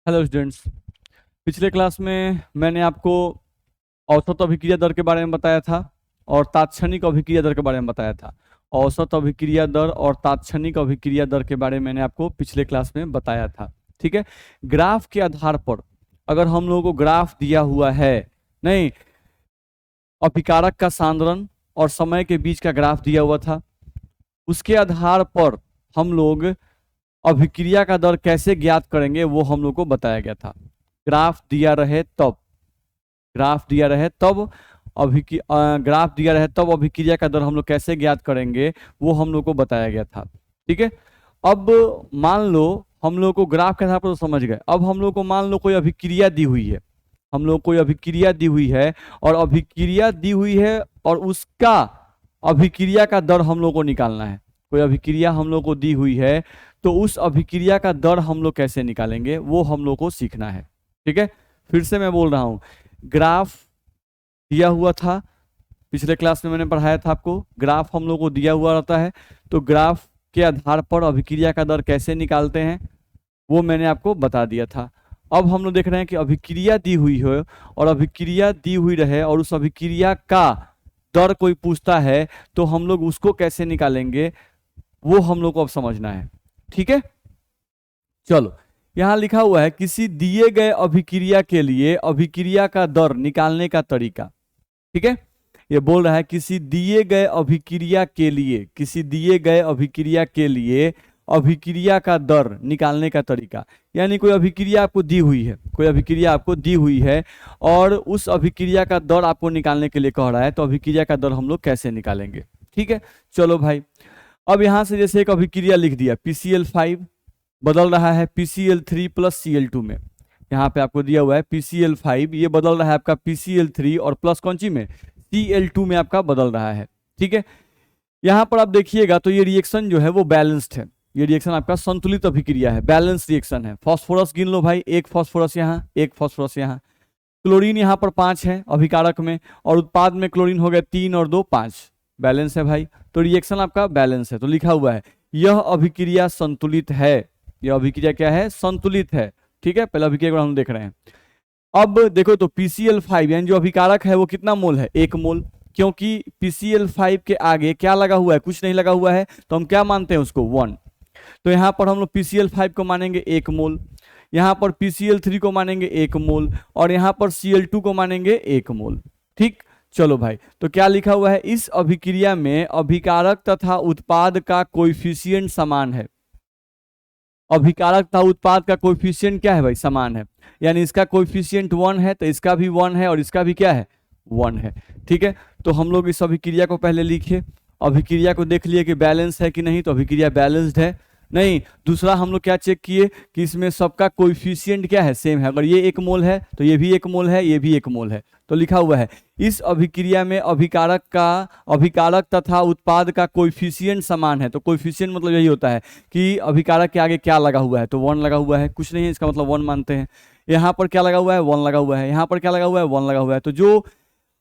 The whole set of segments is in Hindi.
Hello students. पिछले क्लास में मैंने आपको औसत अभिक्रिया दर के बारे में बताया था और तात्क्षणिक अभिक्रिया दर के बारे में बताया था। औसत अभिक्रिया दर और तात्क्षणिक अभिक्रिया दर के बारे में मैंने आपको पिछले क्लास में बताया था। ठीक है। ग्राफ के आधार पर अगर हम लोगों को ग्राफ दिया हुआ है, नहीं, अभिकारक का सांद्रण और समय के बीच का ग्राफ दिया हुआ था, उसके आधार पर हम लोग अभिक्रिया का दर कैसे ज्ञात करेंगे वो हम लोग को बताया गया था। ग्राफ दिया रहे तब ग्राफ दिया रहे तब अभिक्रिया का दर हम लोग कैसे ज्ञात करेंगे वो हम लोग को बताया गया था। ठीक है। अब मान लो हम लोग को ग्राफ के आधार पर तो समझ गए। अब हम लोग को मान लो कोई अभिक्रिया दी हुई है, हम लोग कोई अभिक्रिया दी हुई है और अभिक्रिया दी हुई है और उसका अभिक्रिया का दर हम लोग को निकालना है। कोई अभिक्रिया हम लोग को दी हुई है तो उस अभिक्रिया का दर हम लोग कैसे निकालेंगे वो हम लोग को सीखना है। ठीक है। फिर से मैं बोल रहा हूं, ग्राफ दिया हुआ था, पिछले क्लास में मैंने पढ़ाया था आपको। ग्राफ हम लोग को दिया हुआ रहता है तो ग्राफ के आधार पर अभिक्रिया का दर कैसे निकालते हैं वो मैंने आपको बता दिया था। अब हम लोग देख रहे हैं कि अभिक्रिया दी हुई हो और अभिक्रिया दी हुई रहे और उस अभिक्रिया का दर कोई पूछता है तो हम लोग उसको कैसे निकालेंगे वो हम लोग को अब समझना है। ठीक है। चलो, यहां लिखा हुआ है किसी दिए गए अभिक्रिया के लिए अभिक्रिया का दर निकालने का तरीका। ठीक है। ये बोल रहा है किसी दिए गए अभिक्रिया के लिए अभिक्रिया का दर निकालने का तरीका। यानी कोई अभिक्रिया आपको दी हुई है और उस अभिक्रिया का दर आपको निकालने के लिए कह रहा है तो अभिक्रिया का दर हम लोग कैसे निकालेंगे। ठीक है। चलो भाई, अब यहां से जैसे एक अभिक्रिया लिख दिया, PCl5 बदल रहा है PCl3 प्लस Cl2 में। यहाँ पे आपको दिया हुआ है PCl5, ये बदल रहा है आपका PCl3 और प्लस कौन सी में, Cl2 में आपका बदल रहा है। ठीक है। यहाँ पर आप देखिएगा तो ये रिएक्शन जो है वो बैलेंस्ड है। ये रिएक्शन आपका संतुलित अभिक्रिया है, बैलेंस रिएक्शन है। फॉस्फोरस गिन लो भाई, एक फॉस्फोरस यहाँ, एक फॉस्फोरस यहाँ। क्लोरीन यहाँ पर 5 है अभिकारक में और उत्पाद में क्लोरीन हो गया 3 और 2 5, बैलेंस है भाई। तो रिएक्शन आपका बैलेंस है। तो लिखा हुआ है यह अभिक्रिया संतुलित है। यह अभिक्रिया क्या है, संतुलित है। ठीक है। पहले अभिक्रिया को हम देख रहे हैं। अब देखो तो PCl5 यानी जो अभिकारक है वो कितना मोल है, 1 मोल। क्योंकि PCl5 के आगे क्या लगा हुआ है, कुछ नहीं लगा हुआ है, तो हम क्या मानते हैं उसको, 1। तो यहां पर हम लोग PCl5 को मानेंगे 1 मोल, यहां पर PCl3 को मानेंगे 1 मोल और यहां पर Cl2 को मानेंगे 1 मोल। ठीक। चलो भाई, तो क्या लिखा हुआ है, इस अभिक्रिया में अभिकारक तथा उत्पाद का कोएफिशिएंट समान है। अभिकारक तथा उत्पाद का कोएफिशिएंट क्या है भाई, समान है। यानी इसका कोएफिशिएंट 1 है तो इसका भी 1 है और इसका भी क्या है, 1 है। ठीक है। तो हम लोग इस अभिक्रिया को पहले लिखे, अभिक्रिया को देख लिए कि बैलेंस है कि नहीं, तो अभिक्रिया बैलेंस्ड है। नहीं, दूसरा हम लोग क्या चेक किए कि इसमें सबका कोएफिशिएंट क्या है, सेम है। अगर ये 1 मोल है तो ये भी 1 मोल है, ये भी 1 मोल है। तो लिखा हुआ है इस अभिक्रिया में अभिकारक तथा उत्पाद का कोएफिशिएंट समान है। तो कोएफिशिएंट मतलब यही होता है कि अभिकारक के आगे क्या लगा हुआ है, तो 1 लगा हुआ है, कुछ नहीं है, इसका मतलब 1 मानते हैं। यहाँ पर क्या लगा हुआ है, 1 लगा हुआ है, यहाँ पर क्या लगा हुआ है, 1 लगा हुआ है। तो जो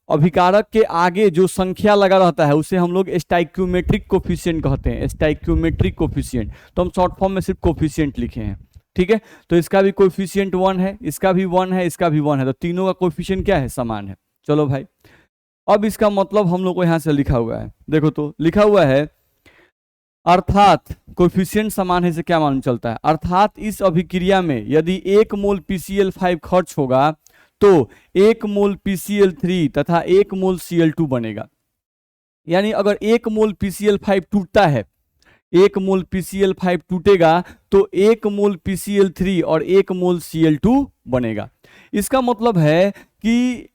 अभिकारक के आगे जो संख्या लगा रहता है उसे हम लोग स्टाइक्योमेट्रिक कोफिशिएंट कहते हैं, स्टाइक्योमेट्रिक कोफिशिएंट। तो हम शॉर्ट फॉर्म में सिर्फ कोफिशिएंट लिखे हैं। ठीक है। तो इसका भी कोफिशिएंट 1 है, इसका भी 1 है, इसका भी 1 है, तो तीनों का कोफिशिएंट क्या है, समान है। चलो भाई, अब इसका मतलब हम लोग को यहां से लिखा हुआ है, देखो तो लिखा हुआ है अर्थात कोफिशिएंट समान है से क्या मालूम चलता है, अर्थात इस अभिक्रिया में यदि 1 मोल PCl5 खर्च होगा तो 1 मोल PCl3 तथा 1 मोल Cl2 बनेगा। यानी अगर 1 मोल PCl5 टूटता है, 1 मोल PCl5 टूटेगा तो 1 मोल PCl3 और 1 मोल Cl2 बनेगा। इसका मतलब है कि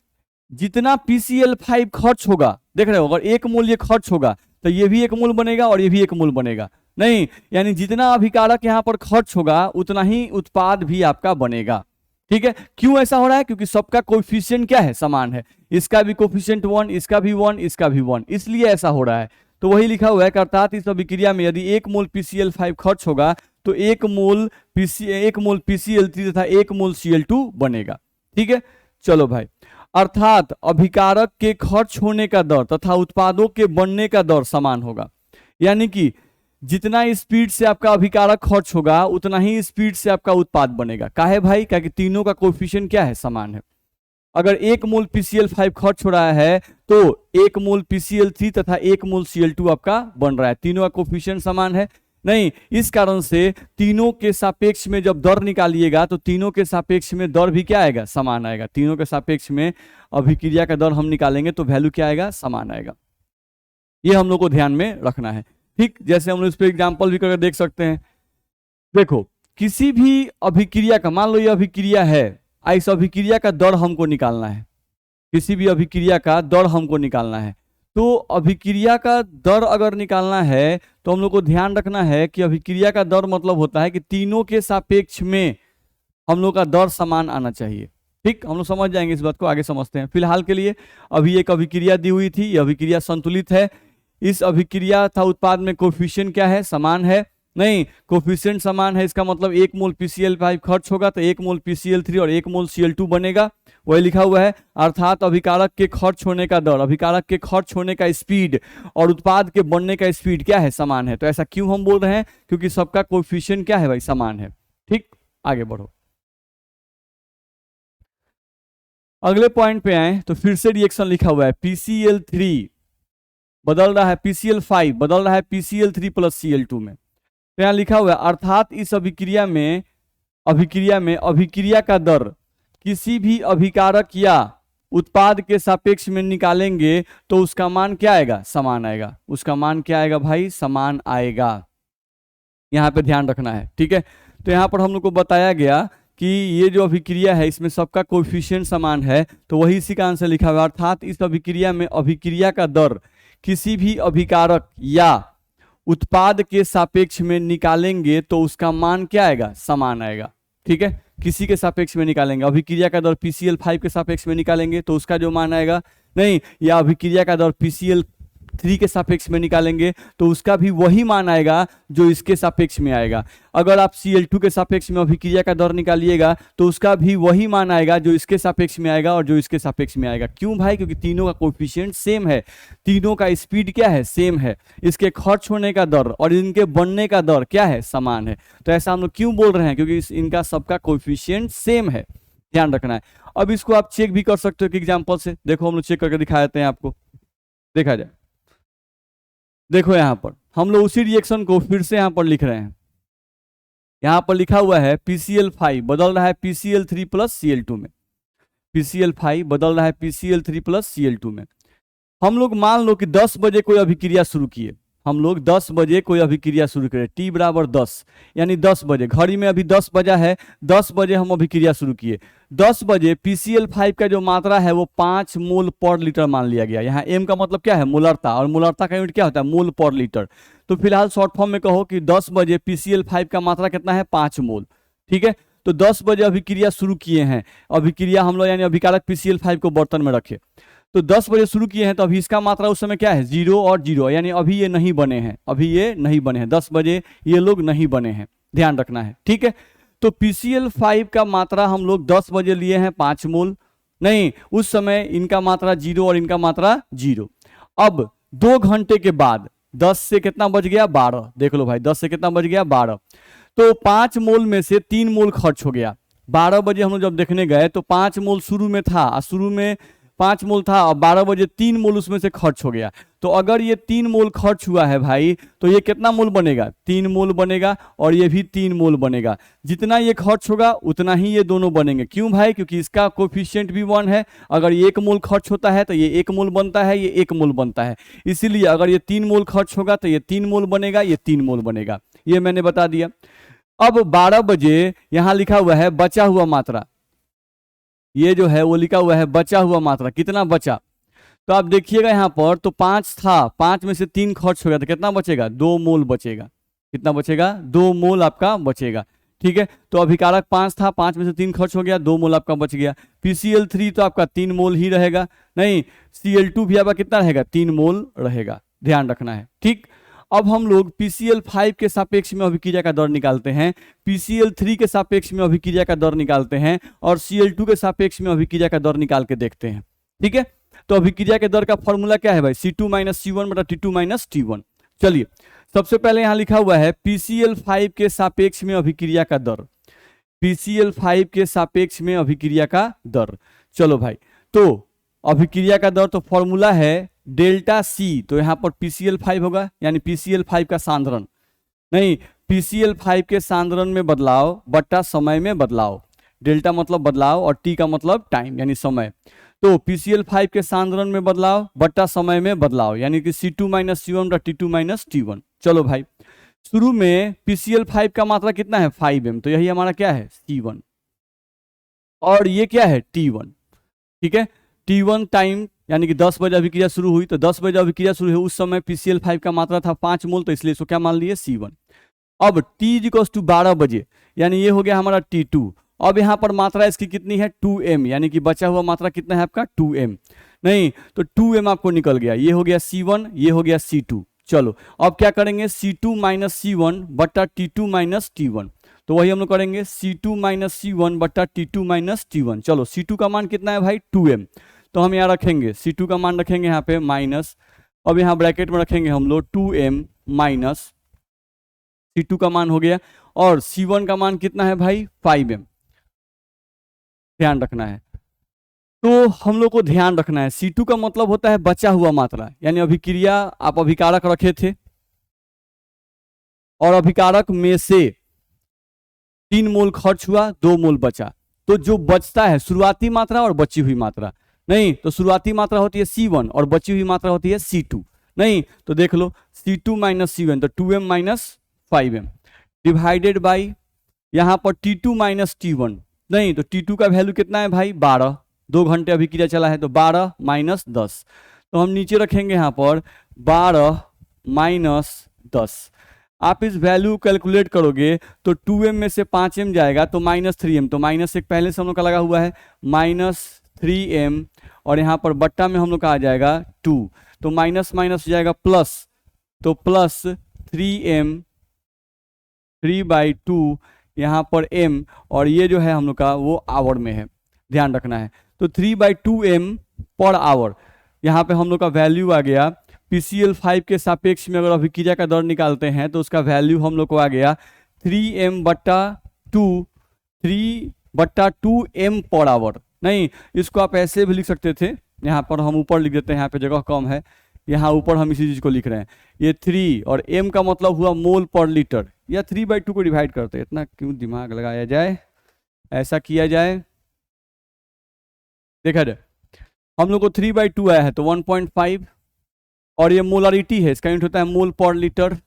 जितना PCl5 खर्च होगा, देख रहे हो, अगर 1 मोल ये खर्च होगा तो ये भी 1 मोल बनेगा और ये भी 1 मोल बनेगा। नहीं, यानी जितना अभिकारक यहां पर खर्च होगा उतना ही उत्पाद भी आपका बनेगा। ठीक है। क्यों ऐसा हो रहा है, क्योंकि सबका कोएफिशिएंट क्या है, समान है। इसका भी कोएफिशिएंट 1, इसका भी 1, इसका भी 1, इसलिए ऐसा हो रहा है। तो वही लिखा हुआ है कि अर्थात इस अभिक्रिया में यदि 1 मोल PCl5 खर्च होगा तो 1 मोल PCl3 तथा 1 मोल Cl2 बनेगा। ठीक है। चलो भाई, अर्थात अभिकारक के खर्च होने का दर तथा उत्पादों के बनने का दर समान होगा। यानी कि जितना स्पीड से आपका अभिकारक खर्च होगा उतना ही स्पीड से आपका उत्पाद बनेगा। काहे भाई? क्या कि तीनों का कोएफिशिएंट क्या है? समान है। अगर 1 मोल PCl5 खर्च हो रहा है तो 1 मोल PCl3 तथा 1 मोल Cl2 आपका बन रहा है। तीनों का कोएफिशिएंट समान है नहीं, इस कारण से तीनों के सापेक्ष में जब दर निकालिएगा तो तीनों के सापेक्ष में दर भी क्या आएगा? समान आएगा। तीनों के सापेक्ष में अभिक्रिया का दर हम निकालेंगे तो वैल्यू क्या आएगा? समान आएगा। ये हम लोग को ध्यान में रखना है। ठीक, जैसे हम लोग इस पर एग्जाम्पल भी करके देख सकते हैं। देखो, किसी भी अभिक्रिया का, मान लो ये अभिक्रिया है, इस अभिक्रिया का दर हमको निकालना है। किसी भी अभिक्रिया का दर हमको निकालना है, तो अभिक्रिया का दर अगर निकालना है तो हम लोग को ध्यान रखना है कि अभिक्रिया का दर मतलब होता है कि तीनों के सापेक्ष में हम लोग का दर समान आना चाहिए। ठीक, हम लोग समझ जाएंगे इस बात को, आगे समझते हैं। फिलहाल के लिए अभी एक अभिक्रिया दी हुई थी, यह अभिक्रिया संतुलित है। इस अभिक्रिया था उत्पाद में कोएफिशिएंट क्या है? समान है नहीं, कोएफिशिएंट समान है, इसका मतलब 1 मोल PCl5 खर्च होगा तो 1 मोल PCl3 और 1 मोल Cl2 बनेगा। वही लिखा हुआ है, अर्थात अभिकारक के खर्च होने का दर, अभिकारक के खर्च होने का स्पीड और उत्पाद के बनने का स्पीड क्या है? समान है। तो ऐसा क्यों हम बोल रहे हैं? क्योंकि सबका कोएफिशिएंट क्या है भाई? समान है। ठीक, आगे बढ़ो। अगले पॉइंट पे आए तो फिर से रिएक्शन लिखा हुआ है, PCl3 बदल रहा है PCl5 बदल रहा है PCl3 प्लस Cl2 में। तो यहाँ लिखा हुआ है, अर्थात इस अभिक्रिया में अभिक्रिया का दर किसी भी अभिकारक या उत्पाद के सापेक्ष में निकालेंगे तो उसका मान क्या आएगा? समान आएगा। उसका मान क्या आएगा भाई? समान आएगा। यहाँ पे ध्यान रखना है। ठीक है, तो यहाँ पर हम लोग को बताया गया कि ये जो अभिक्रिया है इसमें सबका कोएफिशिएंट समान है, तो वही इसी का आंसर लिखा हुआ है। अर्थात इस अभिक्रिया में अभिक्रिया का दर किसी भी अभिकारक या उत्पाद के सापेक्ष में निकालेंगे तो उसका मान क्या आएगा? समान आएगा। ठीक है, किसी के सापेक्ष में निकालेंगे, अभिक्रिया का दर PCl5 के सापेक्ष में निकालेंगे तो उसका जो मान आएगा नहीं, या अभिक्रिया का दर PCl3 के सापेक्ष में निकालेंगे तो उसका भी वही मान आएगा जो इसके सापेक्ष में आएगा। अगर आप Cl2 के सापेक्ष में अभिक्रिया का दर निकालिएगा तो उसका भी वही मान आएगा जो इसके सापेक्ष में आएगा और जो इसके सापेक्ष में आएगा। क्यों भाई? क्योंकि तीनों का कोएफिशिएंट सेम है, तीनों का स्पीड क्या है? सेम है। इसके खर्च होने का दर और इनके बनने का दर क्या है? समान है। तो ऐसा हम लोग क्यों बोल रहे हैं? क्योंकि इनका सबका कोएफिशिएंट सेम है। ध्यान रखना है। अब इसको आप चेक भी कर सकते हो कि एग्जाम्पल से। देखो, हम लोग चेक करके दिखा देते हैं आपको, देखा जाए। देखो, यहां पर हम लोग उसी रिएक्शन को फिर से यहां पर लिख रहे हैं। यहां पर लिखा हुआ है PCl5 बदल रहा है PCl3 प्लस Cl2 में। PCl5 बदल रहा है PCl3 प्लस Cl2 में। हम लोग मान लो कि 10 बजे कोई अभिक्रिया शुरू किए, हम लोग 10 बजे कोई अभिक्रिया शुरू करें, T बराबर 10, यानी 10 बजे, घड़ी में अभी 10 बजा है, 10 बजे हम अभिक्रिया शुरू किए। 10 बजे PCl5 का जो मात्रा है वो 5 मोल पर लीटर मान लिया गया। यहाँ M का मतलब क्या है? मोलरता, और मोलरता का यूनिट क्या होता है? मोल पर लीटर। तो फिलहाल शॉर्ट फॉर्म में कहो कि 10 बजे PCl5 का मात्रा कितना है? 5 मोल। ठीक है, तो 10 बजे अभिक्रिया शुरू किए हैं, अभिक्रिया हम लोग यानी अभिकारक PCl5 को बर्तन में रखे, तो 10 बजे शुरू किए हैं, तो अभी इसका मात्रा उस समय क्या है? 0 और 0, यानी अभी ये नहीं बने हैं, अभी ये नहीं बने हैं, 10 बजे ये लोग नहीं बने हैं। ध्यान रखना है। ठीक है, तो PCl5 का मात्रा हम लोग 10 बजे लिए हैं 5 मोल, नहीं, उस समय इनका मात्रा 0 और इनका मात्रा 0। अब 2 घंटे के बाद 10 से कितना बच गया? 12। देख लो भाई, 10 से कितना बच गया? 12। तो 5 मोल में से 3 मोल खर्च हो गया। 12 बजे हम लोग जब देखने गए तो 5 मोल शुरू में था, शुरू में 5 मोल था, और 12 बजे 3 मोल उसमें से खर्च हो गया। तो अगर ये 3 मोल खर्च हुआ है भाई, तो ये कितना मोल बनेगा? 3 मोल बनेगा, और ये भी 3 मोल बनेगा। जितना ये खर्च होगा उतना ही ये दोनों बनेंगे। क्यों भाई? क्योंकि इसका कोएफिशिएंट भी 1 है। अगर ये 1 मोल खर्च होता है तो ये 1 मोल बनता है, ये 1 मोल बनता है। इसीलिए अगर ये 3 मोल खर्च होगा तो ये 3 मोल बनेगा, ये 3 मोल बनेगा। ये मैंने बता दिया। अब 12 बजे यहां लिखा हुआ है बचा हुआ मात्रा, ये जो है वो लिखा हुआ है बचा हुआ मात्रा, कितना बचा? तो आप देखिएगा यहाँ पर, तो 5 था, 5 में से 3 खर्च हो गया, तो कितना बचेगा? 2 मोल बचेगा। कितना बचेगा? 2 मोल आपका बचेगा। ठीक है, तो अभिकारक 5 था, 5 में से 3 खर्च हो गया, 2 मोल आपका बच गया। PCl3 तो आपका 3 मोल ही रहेगा, नहीं, Cl2 भी आपका कितना रहेगा? 3 मोल रहेगा। ध्यान रखना है। ठीक, अब हम लोग PCl5 के सापेक्ष में अभिक्रिया का दर निकालते हैं, PCl3 के सापेक्ष में अभिक्रिया का दर निकालते हैं, और Cl2 के सापेक्ष में अभिक्रिया का दर निकाल के देखते हैं। ठीक है, तो अभिक्रिया के दर का फॉर्मूला क्या है भाई? C2 - C1 बटा T2 - T1। चलिए, सबसे पहले यहाँ लिखा हुआ है PCl5 के सापेक्ष में अभिक्रिया का दर, PCl5 के सापेक्ष में अभिक्रिया का दर। चलो भाई, तो अभिक्रिया का दर तो फॉर्मूला है डेल्टा सी, तो यहाँ पर PCl5 होगा, यानी PCl5 का सांद्रण, नहीं PCl5 के सांद्रण में बदलाव बट्टा समय में बदलाव। डेल्टा मतलब बदलाव और टी का मतलब टाइम यानी समय। तो PCl5 के सांद्रण में बदलाव बट्टा समय में बदलाव, यानी कि C2 minus C1 T2 minus T1। चलो भाई, शुरू में PCl5 का मात्रा कितना है 5m, तो यही हमारा क्या है C1, और ये क्या है T1। ठीक है, T1 टाइम यानी कि 10 बजे अभिक्रिया शुरू हुई, तो 10 बजे अभिक्रिया शुरू हुई, उस समय PCl5 का मात्रा था 5 मोल, तो इसलिए इसको क्या मान लिए C1। अब T इक्वल्स टू 12 बजे, यानी ये हो गया हमारा T2। अब यहाँ पर मात्रा इसकी कितनी है 2m, यानी कि बचा हुआ मात्रा कितना है आपका 2m, नहीं तो 2m आपको निकल गया, ये हो गया C1, ये हो गया C2। चलो अब क्या करेंगे, C2 माइनस C1 बट्टा T2 माइनस T1, तो वही हम लोग करेंगे C2 माइनस C1 बट्टा T2 माइनस T1। चलो C2 का मान कितना है भाई 2m, तो हम यहाँ रखेंगे C2 का मान रखेंगे यहाँ पे माइनस, अब यहाँ ब्रैकेट में रखेंगे हम लोग 2m माइनस C2 का मान हो गया, और C1 का मान कितना है भाई 5m, ध्यान रखना है। तो हम लोग को ध्यान रखना है C2 का मतलब होता है बचा हुआ मात्रा, यानी अभिक्रिया आप अभिकारक रखे थे और अभिकारक में से 3 मोल खर्च हुआ, 2 मोल बचा, तो जो बचता है शुरुआती मात्रा और बची हुई मात्रा, नहीं तो शुरुआती मात्रा होती है C1 और बची हुई मात्रा होती है C2, नहीं तो देख लो C2 माइनस C1 तो 2m minus 5m divided by यहाँ पर T2 माइनस T1, नहीं तो T2 का वैल्यू कितना है भाई 12, 2 घंटे अभिक्रिया चला है, तो 12 माइनस 10, तो हम नीचे रखेंगे यहाँ पर 12 माइनस 10। आप इस वैल्यू कैलकुलेट करोगे तो 2m में से 5m जाएगा तो माइनस 3m, तो माइनस एक पहले से हम लोग का लगा हुआ है माइनस 3m, और यहाँ पर बट्टा में हम लोग का आ जाएगा 2, तो माइनस माइनस हो जाएगा प्लस, तो प्लस 3m 3/2 यहाँ पर m, और ये जो है हम लोग का वो आवर में है, ध्यान रखना है। तो 3/2m पर आवर, यहाँ पे हम लोग का वैल्यू आ गया PCl5 के सापेक्ष में अगर अभिक्रिया का दर निकालते हैं तो उसका वैल्यू हम लोग को आ गया 3m/2m पर आवर, नहीं इसको आप ऐसे भी लिख सकते थे, यहाँ पर हम ऊपर लिख देते हैं, यहाँ पे जगह कम है, यहाँ ऊपर हम इसी चीज को लिख रहे हैं। ये 3 और m का मतलब हुआ मोल पर लीटर, या 3/2 को डिवाइड करते हैं, इतना क्यों दिमाग लगाया जाए, ऐसा किया जाए, देखा जाए हम लोग को 3/2 आया है तो 1.5, और ये मोलारिटी है, इसका यूनिट होता है मोल पर लीटर,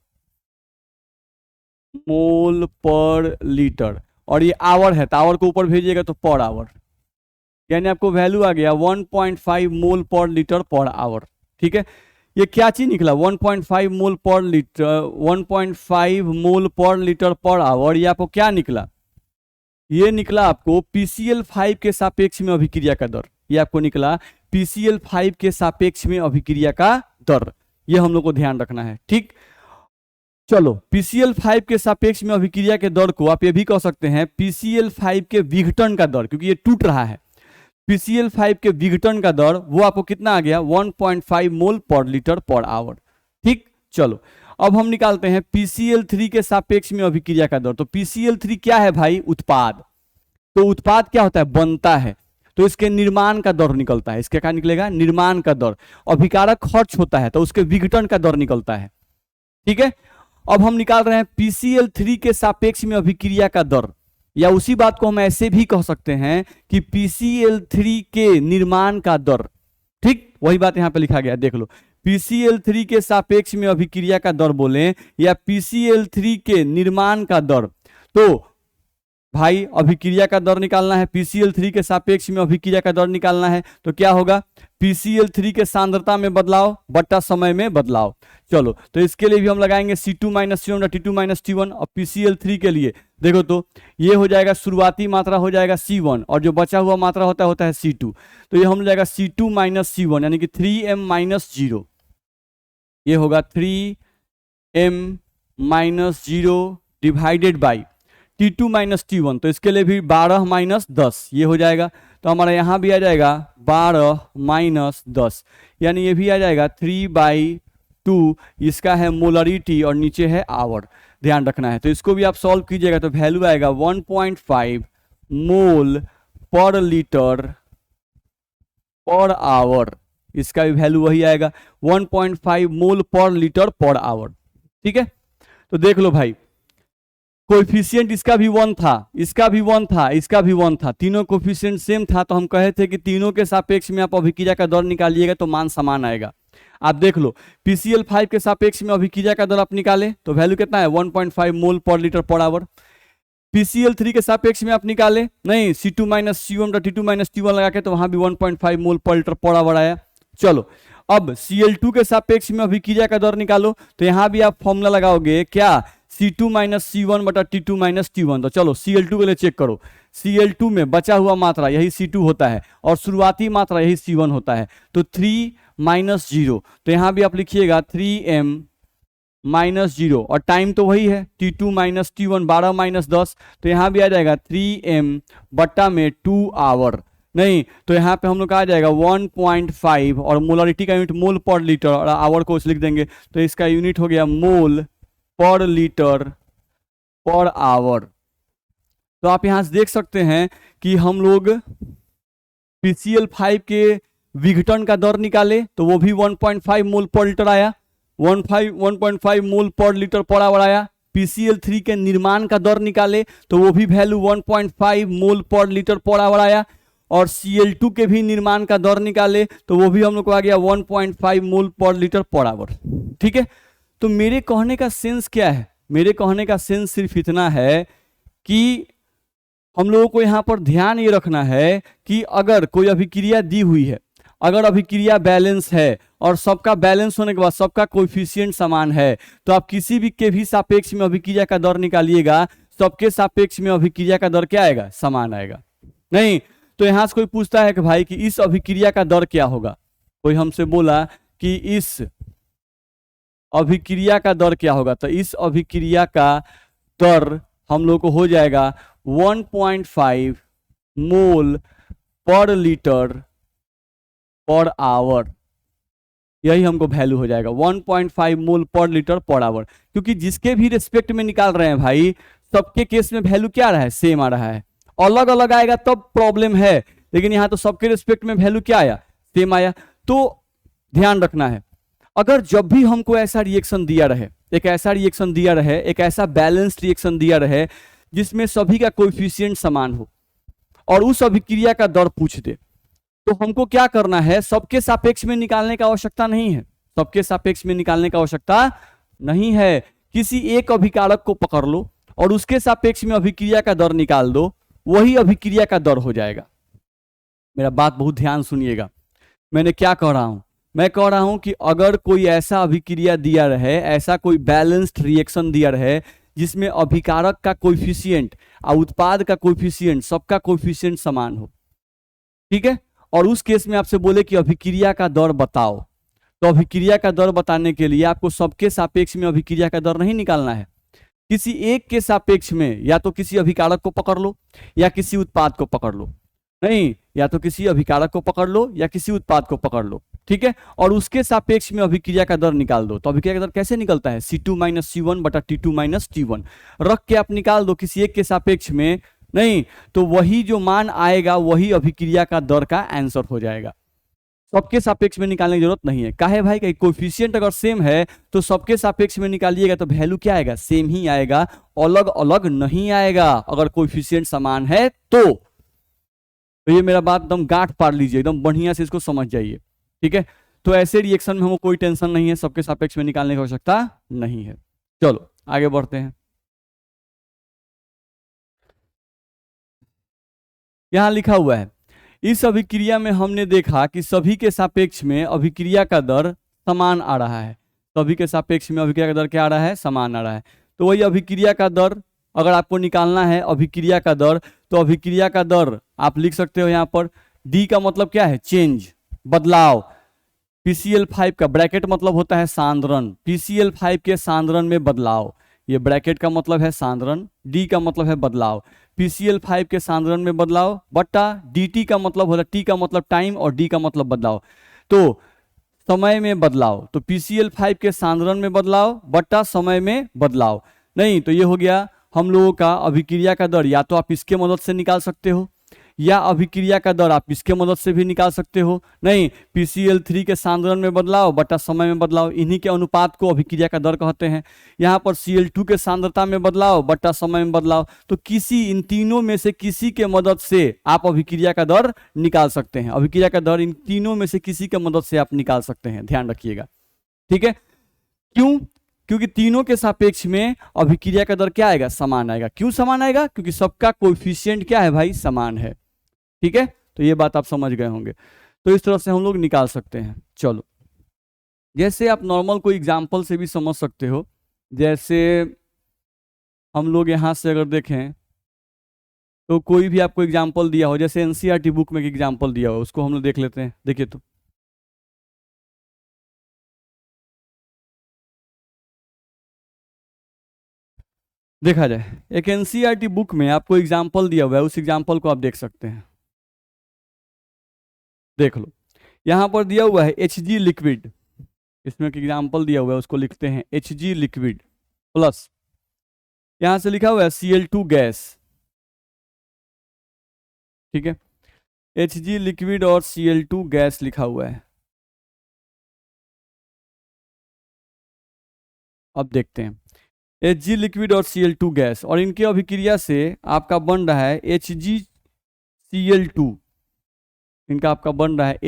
मोल पर लीटर, और ये आवर है तो आवर को ऊपर भेजिएगा तो पर आवर, यानी आपको वैल्यू आ गया 1.5 मोल पर लीटर पर आवर। ठीक है, ये क्या चीज निकला 1.5 मोल पर लीटर, 1.5 मोल पर लीटर पर आवर, ये आपको क्या निकला, ये निकला आपको PCl5 के सापेक्ष में अभिक्रिया का दर, ये आपको निकला PCl5 के सापेक्ष में अभिक्रिया का दर, ये हम लोग को ध्यान रखना है। ठीक, चलो PCl5 के सापेक्ष में अभिक्रिया के दर को आप ये भी कह सकते हैं PCl5 के विघटन का दर, क्योंकि ये टूट रहा है, PCl5 के विघटन का दर वो आपको कितना आ गया 1.5 मोल पर लीटर पर आवर। ठीक, चलो अब हम निकालते हैं PCl3 के सापेक्ष में अभिक्रिया का दर। तो PCl3 क्या है भाई, उत्पाद, तो उत्पाद क्या होता है बनता है, तो इसके निर्माण का दर निकलता है, इसके क्या निकलेगा निर्माण का दर, अभिकारक खर्च होता है तो उसके विघटन का दर निकलता है। ठीक है, अब हम निकाल रहे हैं PCl3 के सापेक्ष में अभिक्रिया का दर, या उसी बात को हम ऐसे भी कह सकते हैं कि PCl3 के निर्माण का दर। ठीक, वही बात यहां पे लिखा गया, देख लो PCl3 के सापेक्ष में अभिक्रिया का दर बोले या PCl3 के निर्माण का दर, तो भाई अभिक्रिया का दर निकालना है, PCl3 के सापेक्ष में अभिक्रिया का दर निकालना है, तो क्या होगा PCl3 के सांद्रता में बदलाव बट्टा समय में बदलाव। चलो तो इसके लिए भी हम लगाएंगे C2 minus C1 T2 minus T1, और PCl3 के लिए देखो तो ये हो जाएगा शुरुआती मात्रा हो जाएगा C1 और जो बचा हुआ मात्रा होता है C2, तो ये हम जाएगा C2 माइनस C1 यानी कि 3m माइनस 0, ये होगा 3m minus 0 divided by T2 minus T1, तो इसके लिए भी 12 माइनस 10 ये हो जाएगा, तो हमारा यहाँ भी आ जाएगा 12 माइनस 10, यानी ये भी आ जाएगा 3/2 2, इसका है मोलरिटी और नीचे है आवर, ध्यान रखना है। तो इसको भी आप सॉल्व कीजिएगा तो वैल्यू आएगा 1.5 मोल पर लीटर पर आवर, इसका भी वैल्यू वही आएगा 1.5 मोल पर लीटर पर आवर। ठीक है, तो देख लो भाई, कोएफिशिएंट इसका भी 1 था, इसका भी 1 था, इसका भी 1 था, तीनों कोएफिशिएंट सेम था। तो हम कहे थे कि तीनों के सापेक्ष में आप अभिक्रिया का दर निकालिएगा तो मान समान आएगा। आप देख लो, PCl5 के सापेक्ष में अभिक्रिया का दर आप निकाले तो वैल्यू कितना है 1.5 मोल पर लीटर पर आवर। PCl3 के सापेक्ष में आप निकाले, नहीं C2 minus C1 T2 minus T1 लगा के, तो वहां भी 1.5 मोल पर लीटर पर आवर आया। चलो अब Cl2 के सापेक्ष में अभिक्रिया का दर निकालो, तो यहां भी आप फॉर्मूला लगाओगे क्या, C2 माइनस C1 बटा T2 माइनस T1। तो चलो Cl2 के लिए चेक करो, Cl2 में बचा हुआ मात्रा यही C2 होता है और शुरुआती मात्रा यही C1 होता है, तो 3 माइनस 0, तो यहां भी आप लिखिएगा 3m माइनस 0, और टाइम तो वही है T2 माइनस T1, 12 माइनस 10, तो यहां भी आ जाएगा 3m बट्टा में 2 आवर, नहीं तो यहाँ पे हम लोग आ जाएगा 1.5, और मोलरिटी का यूनिट मोल पर लीटर और आवर को लिख देंगे, तो इसका यूनिट हो गया मोल पर लीटर पर आवर। तो आप यहां से देख सकते हैं कि हम लोग PCl5 के विघटन का दर निकाले तो वो भी 1.5 मोल पर लीटर आया, 1.5 मोल पर लीटर पर आवर आया। PCl3 के निर्माण का दर निकाले तो वो भी वैल्यू 1.5 मोल पर लीटर पर आवर आया, और Cl2 के भी निर्माण का दर निकाले तो वो भी हम लोग को आ गया 1.5 मोल पर लीटर पर आवर। ठीक है, तो मेरे कहने का सेंस क्या है, मेरे कहने का सेंस सिर्फ इतना है कि हम लोगों को यहां पर ध्यान ये रखना है कि अगर कोई अभिक्रिया दी हुई है, अगर अभिक्रिया बैलेंस है और सबका बैलेंस होने के बाद सबका कोएफिशिएंट समान है, तो आप किसी भी के भी सापेक्ष में अभिक्रिया का दर निकालिएगा, सबके सापेक्ष में अभिक्रिया का दर क्या आएगा, समान आएगा। नहीं तो यहां से कोई पूछता है कि भाई कि इस अभिक्रिया का दर क्या होगा, कोई हमसे बोला कि इस अभिक्रिया का दर क्या होगा, तो इस अभिक्रिया का दर हम लोग को हो जाएगा 1.5 मोल पर लीटर पर आवर, यही हमको वैल्यू हो जाएगा 1.5 मोल पर लीटर पर आवर, क्योंकि जिसके भी रिस्पेक्ट में निकाल रहे हैं भाई, सबके केस में वैल्यू क्या आ रहा है, सेम आ रहा है। अलग अलग आएगा तब प्रॉब्लम है, लेकिन यहां तो सबके रिस्पेक्ट में वैल्यू क्या आया, सेम आया। तो ध्यान रखना है, अगर जब भी हमको ऐसा रिएक्शन दिया रहे, एक ऐसा रिएक्शन दिया रहे, एक ऐसा बैलेंस्ड रिएक्शन दिया रहे जिसमें सभी का कोएफिशिएंट समान हो और उस अभिक्रिया का दर पूछ दे, तो हमको क्या करना है, सबके सापेक्ष में निकालने का आवश्यकता नहीं है, सबके सापेक्ष में निकालने का आवश्यकता नहीं है। किसी एक अभिकारक को पकड़ लो और उसके सापेक्ष में अभिक्रिया का दर निकाल दो, वही अभिक्रिया का दर हो जाएगा। मेरा बात बहुत ध्यान सुनिएगा, मैंने क्या कह रहा हूं, मैं कह रहा हूं कि अगर कोई ऐसा अभिक्रिया दिया रहे, ऐसा कोई बैलेंस्ड रिएक्शन दिया रहे जिसमें अभिकारक का कोएफिशिएंट और उत्पाद का कोएफिशिएंट, सबका कोएफिशिएंट समान हो, ठीक है, और उस केस में आपसे बोले कि अभिक्रिया का दर बताओ, तो अभिक्रिया का दर बताने के लिए आपको सबके सापेक्ष में अभिक्रिया का दर नहीं निकालना है, किसी एक के सापेक्ष में या तो किसी अभिकारक को पकड़ लो या किसी उत्पाद को पकड़ लो, नहीं या तो किसी अभिकारक को पकड़ लो या किसी उत्पाद को पकड़ लो, ठीक है, और उसके सापेक्ष में अभिक्रिया का दर निकाल दो। तो अभिक्रिया का दर कैसे निकलता है, C2 माइनस C1 बटा T2 माइनस T1 रख के आप निकाल दो किसी एक के सापेक्ष में, नहीं तो वही जो मान आएगा वही अभिक्रिया का दर का आंसर हो जाएगा, सबके सापेक्ष में निकालने की जरूरत नहीं है। काहे भाई, कि कोएफिशिएंट अगर सेम है तो सबके सापेक्ष में निकालिएगा तो वैल्यू क्या आएगा, सेम ही आएगा, अलग अलग नहीं आएगा, अगर कोएफिशिएंट समान है तो ये मेरा बात एकदम गांठ पार लीजिए, एकदम बढ़िया से इसको समझ जाइए, ठीक है। तो ऐसे रिएक्शन में हमको कोई टेंशन नहीं है, सबके सापेक्ष में निकालने की आवश्यकता नहीं है। चलो आगे बढ़ते हैं। यहां लिखा हुआ है, इस अभिक्रिया में हमने देखा कि सभी के सापेक्ष में अभिक्रिया का दर समान आ रहा है, सभी के सापेक्ष में अभिक्रिया का दर क्या आ रहा है, समान आ रहा है। तो वही अभिक्रिया का दर अगर आपको निकालना है, अभिक्रिया का दर, तो अभिक्रिया का दर आप लिख सकते हो यहाँ पर, डी का मतलब क्या है, चेंज, बदलाव, PCl5 का ब्रैकेट मतलब होता है सांद्रण, PCl5 के सांद्रण में बदलाव, ये ब्रैकेट का मतलब है सांद्रण, डी का मतलब है बदलाव, PCl5 के सांद्रण में बदलाव बट्टा dt का मतलब होता है, T का मतलब टाइम और D का मतलब बदलाव। तो समय में बदलाव, तो PCl5 के सांद्रण में बदलाव बटा समय में बदलाव। नहीं तो ये हो गया हम लोगों का अभिक्रिया का दर, या तो आप इसके मदद से निकाल सकते हो या अभिक्रिया का दर आप इसके मदद से भी निकाल सकते हो। नहीं, PCl3 के सांद्रण में बदलाव बटा समय में बदलाव, इन्हीं के अनुपात को अभिक्रिया का दर कहते हैं। यहाँ पर Cl2 के सांद्रता में बदलाव बटा समय में बदलाव, तो किसी इन तीनों में से किसी के मदद से आप अभिक्रिया का दर निकाल सकते हैं। अभिक्रिया का दर इन तीनों में से किसी के मदद से आप निकाल सकते हैं, ध्यान रखिएगा। ठीक है, क्यों? क्योंकि तीनों के सापेक्ष में अभिक्रिया का दर क्या आएगा? समान आएगा। क्यों समान आएगा? क्योंकि सबका कोएफिशिएंट क्या है भाई? समान है। ठीक है, तो ये बात आप समझ गए होंगे। तो इस तरह से हम लोग निकाल सकते हैं। चलो, जैसे आप नॉर्मल कोई एग्जाम्पल से भी समझ सकते हो। जैसे हम लोग यहाँ से अगर देखें तो कोई भी आपको एग्जाम्पल दिया हो, जैसे एनसीईआरटी बुक में एग्जाम्पल दिया हो, उसको हम लोग देख लेते हैं। देखिए तो देखा जाए, एक एनसीईआरटी बुक में आपको एग्जाम्पल दिया हुआ है, उस एग्जाम्पल को आप देख सकते हैं। देख लो, यहाँ पर दिया हुआ है Hg लिक्विड, इसमें एक एग्जाम्पल दिया हुआ है, उसको लिखते हैं Hg लिक्विड प्लस यहाँ से लिखा हुआ है Cl2 गैस। ठीक है, Hg लिक्विड और Cl2 गैस लिखा हुआ है। अब देखते हैं Hg लिक्विड और Cl2 गैस, और इनके अभिक्रिया से आपका बन रहा है HgCl2, इनका आपका बन रहा है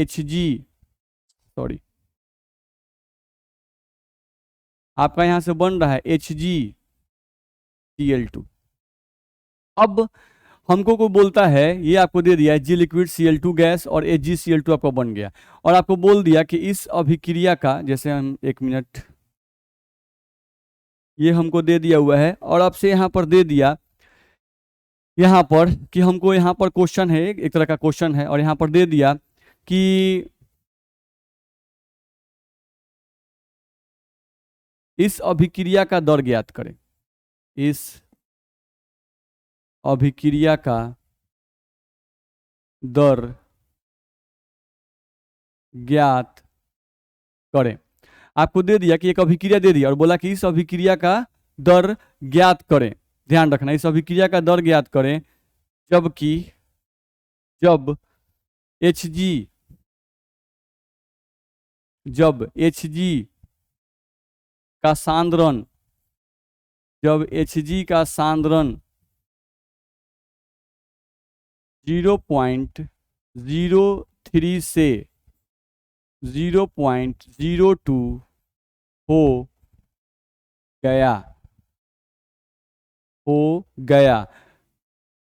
आपका यहां से बन रहा है HgCl2। अब हमको कोई बोलता है, ये आपको दे दिया Hg लिक्विड Cl2 गैस और HgCl2 आपको बन गया, और आपको बोल दिया कि इस अभिक्रिया का, जैसे हम, एक मिनट, ये हमको दे दिया हुआ है, और आपसे यहाँ पर दे दिया यहाँ पर कि हमको यहाँ पर क्वेश्चन है, एक तरह का क्वेश्चन है, और यहाँ पर दे दिया कि इस अभिक्रिया का दर ज्ञात करें, इस अभिक्रिया का दर ज्ञात करें। आपको दे दिया कि एक अभिक्रिया दे दिया और बोला कि इस अभिक्रिया का दर ज्ञात करें। ध्यान रखना, इस अभिक्रिया का दर ज्ञात करें जबकि जब Hg का सांद्रण, जब Hg का सांद्रण 0.03 से 0.02 हो गया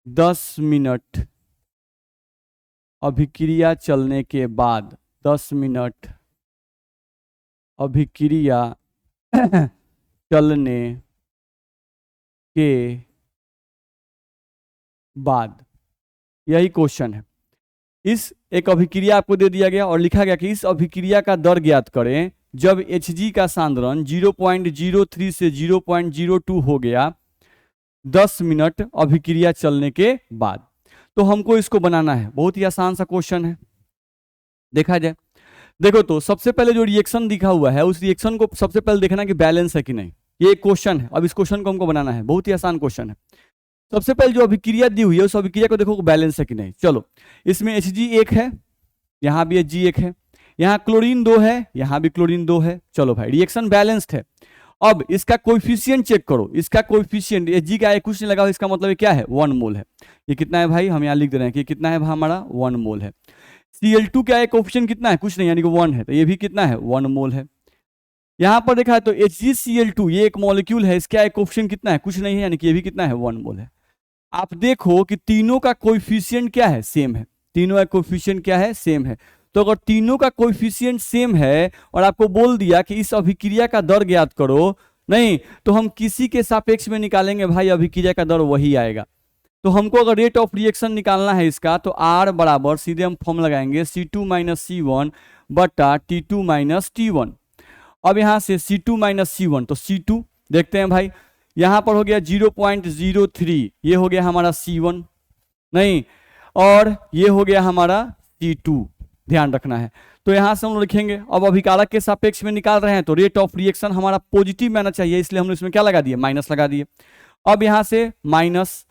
10 मिनट अभिक्रिया चलने के बाद, 10 मिनट अभिक्रिया चलने के बाद, यही क्वेश्चन है। इस एक अभिक्रिया आपको दे दिया गया और लिखा गया कि इस अभिक्रिया का दर ज्ञात करें जब Hg का सांद्रण 0.03 से 0.02 हो गया 10 मिनट अभिक्रिया चलने के बाद। तो हमको इसको बनाना है, बहुत ही आसान सा क्वेश्चन है। देखा जाए, देखो तो सबसे पहले जो रिएक्शन दिखा हुआ है, उस रिएक्शन को सबसे पहले देखना कि बैलेंस है कि नहीं। ये एक क्वेश्चन है, अब इस क्वेश्चन को हमको बनाना है, बहुत ही आसान क्वेश्चन है। सबसे पहले जो अभिक्रिया दी हुई है, उस अभिक्रिया को देखो बैलेंस है कि नहीं। चलो, इसमें Hg 1 है, यहाँ भी Hg 1 है, यहाँ क्लोरीन 2 है, यहाँ भी क्लोरीन 2 है। चलो भाई, रिएक्शन बैलेंस्ड है। अब इसका कोएफिशिएंट चेक करो, इसका कोएफिशिएंट Hg का कुछ नहीं लगा, इसका मतलब क्या है? 1 मोल है। ये कितना है भाई? हम यहाँ लिख दे रहे हैं कि कितना है हमारा? 1 मोल है। Cl2 क्या है? कोएफिशिएंट कितना है? कुछ नहीं, यानी कि 1 है, तो ये भी कितना है? 1 मोल है। यहाँ पर देखा है तो HgCl2 ये एक मॉलिक्यूल है, इसका एक कोएफिशिएंट कितना है? कुछ नहीं है, यानी कि ये भी कितना है? 1 मोल है। आप देखो कि तीनों का कोएफिशिएंट क्या है? सेम है। तीनों का कोएफिशिएंट क्या है? सेम है। तो अगर तीनों का कोएफिशिएंट सेम है और आपको बोल दिया कि इस अभिक्रिया का दर ज्ञात करो, नहीं तो हम किसी के सापेक्ष में निकालेंगे भाई, अभिक्रिया का दर वही आएगा। तो हमको अगर रेट ऑफ रिएक्शन निकालना है इसका, तो R बराबर सीधे हम फॉर्म लगाएंगे C2 - C1 बटा T2 - T1। अब यहां से C2 - C1, तो C2 देखते हैं भाई, यहां पर हो गया 0.03, ये हो गया हमारा C1, नहीं, और ये हो गया हमारा C2, ध्यान रखना है। तो यहाँ से हम लोग लिखेंगे, अब अभिकारक के सापेक्ष में निकाल रहे हैं तो रेट ऑफ रिएक्शन हमारा पॉजिटिव में आना चाहिए, इसलिए हम लोग इसमें क्या लगा दिए, माइनस लगा दिए। अब यहाँ से माइनस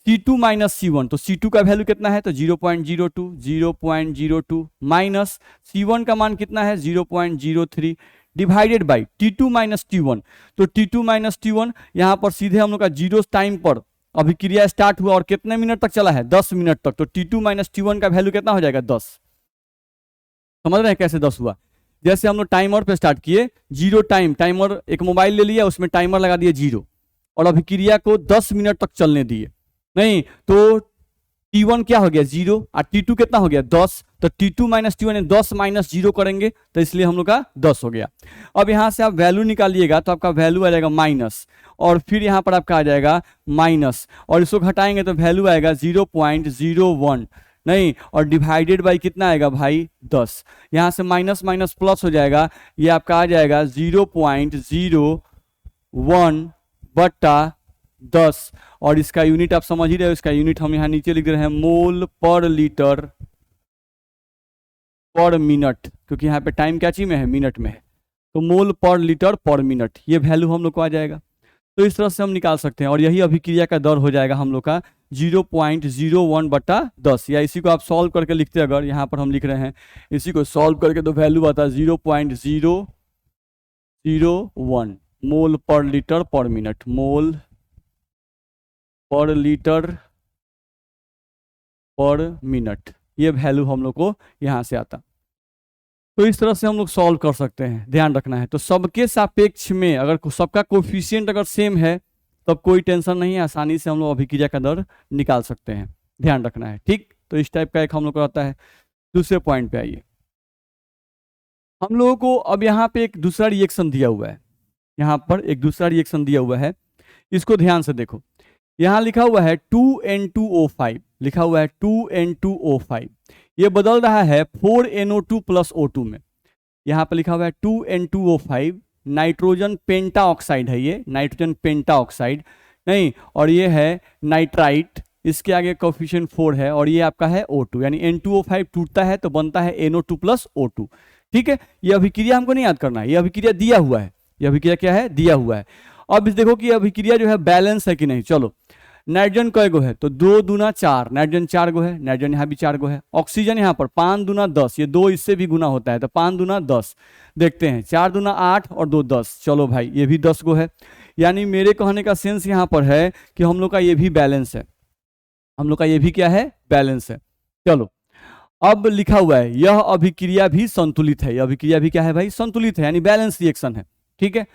C2 माइनस C1, तो C2 का वैल्यू कितना है, तो 0.02 माइनस C1 का मान कितना है 0.03 divided by T2 minus T1, तो T2 माइनस T1 यहाँ पर सीधे हम लोग का 0 टाइम पर अभिक्रिया स्टार्ट हुआ और कितने मिनट तक चला है, 10 मिनट तक, तो T2 माइनस T1 का वैल्यू कितना हो जाएगा, 10। समझ रहे हैं कैसे 10 हुआ, जैसे हम लोग टाइमर पे स्टार्ट किए, 0 टाइम, टाइमर एक मोबाइल ले लिया, उसमें टाइमर लगा दिए 0 और अभिक्रिया को 10 मिनट तक चलने दिए, नहीं तो T1 क्या हो गया 0 और T2 कितना हो गया 10, तो T2 माइनस T1 10 माइनस 0 करेंगे तो इसलिए हम लोग का 10 हो गया। अब यहाँ से आप वैल्यू निकालिएगा तो आपका वैल्यू आ जाएगा माइनस, और फिर यहाँ पर आपका आ जाएगा माइनस, और इसको घटाएंगे तो वैल्यू आएगा 0.01, नहीं, और डिवाइडेड बाई कितना आएगा भाई 10, यहाँ से माइनस माइनस प्लस हो जाएगा, ये आपका आ जाएगा 0.01 बट्टा 10, और इसका यूनिट आप समझ ही रहे हो, इसका यूनिट हम यहाँ नीचे लिख रहे हैं मोल पर लीटर पर मिनट, क्योंकि यहाँ पे टाइम क्या चीज में है, मिनट में है, तो मोल पर लीटर पर मिनट, ये वैल्यू हम लोग को आ जाएगा। तो इस तरह से हम निकाल सकते हैं, और यही अभिक्रिया का दर हो जाएगा हम लोग का 0.01 बटा 10, या इसी को आप सॉल्व करके लिखते हैं, अगर यहाँ पर हम लिख रहे हैं इसी को सॉल्व करके तो वैल्यू आता है 0.001 मोल पर लीटर पर मिनट, मोल पर लीटर पर मिनट, ये वैल्यू हम लोग को यहाँ से आता। तो इस तरह से हम लोग सॉल्व कर सकते हैं, ध्यान रखना है। तो सबके सापेक्ष में अगर सबका कोफिशिएंट अगर सेम है तब कोई टेंशन नहीं है, आसानी से हम लोग अभिक्रिया का दर निकाल सकते हैं, ध्यान रखना है, ठीक। तो इस टाइप का एक हम लोग को आता है। दूसरे पॉइंट पे आइए, हम लोगों को अब यहाँ पे एक दूसरा रिएक्शन दिया हुआ है, यहाँ पर एक दूसरा रिएक्शन दिया हुआ है, इसको ध्यान से देखो। यहाँ लिखा हुआ है 2N2O5, लिखा हुआ है 2N2O5, ये बदल रहा है 4NO2 प्लस O2 में। यहाँ पर लिखा हुआ है 2N2O5, नाइट्रोजन पेंटा ऑक्साइड है, ये नाइट्रोजन पेंटा ऑक्साइड, नहीं, और ये है नाइट्राइट, इसके आगे कोफिशिएंट 4 है, और ये आपका है O2, यानी N2O5 टूटता है तो बनता है NO2 प्लस O2, ठीक है। ये अभिक्रिया हमको नहीं याद करना है, ये अभिक्रिया दिया हुआ है, ये अभिक्रिया क्या है, दिया हुआ है। अब इस देखो कि अभिक्रिया जो है बैलेंस है कि नहीं। चलो, नाइट्रोजन कय गो है, तो 2 दूना 4, नाइट्रोजन 4 गो है, नाइट्रोजन यहाँ भी 4 गो है। ऑक्सीजन यहाँ पर 5 दूना 10, ये 2 इससे भी गुना होता है, तो 5 दूना 10, देखते हैं 4 दूना 8 और 2 10, चलो भाई ये भी 10 गो है। यानी मेरे कहने का सेंस यहाँ पर है कि हम लोग का ये भी बैलेंस है, हम लोग का ये भी क्या है, बैलेंस है। चलो, अब लिखा हुआ है यह अभिक्रिया भी संतुलित है, यह अभिक्रिया भी क्या है भाई, संतुलित है, यानी बैलेंस रिएक्शन है, ठीक है।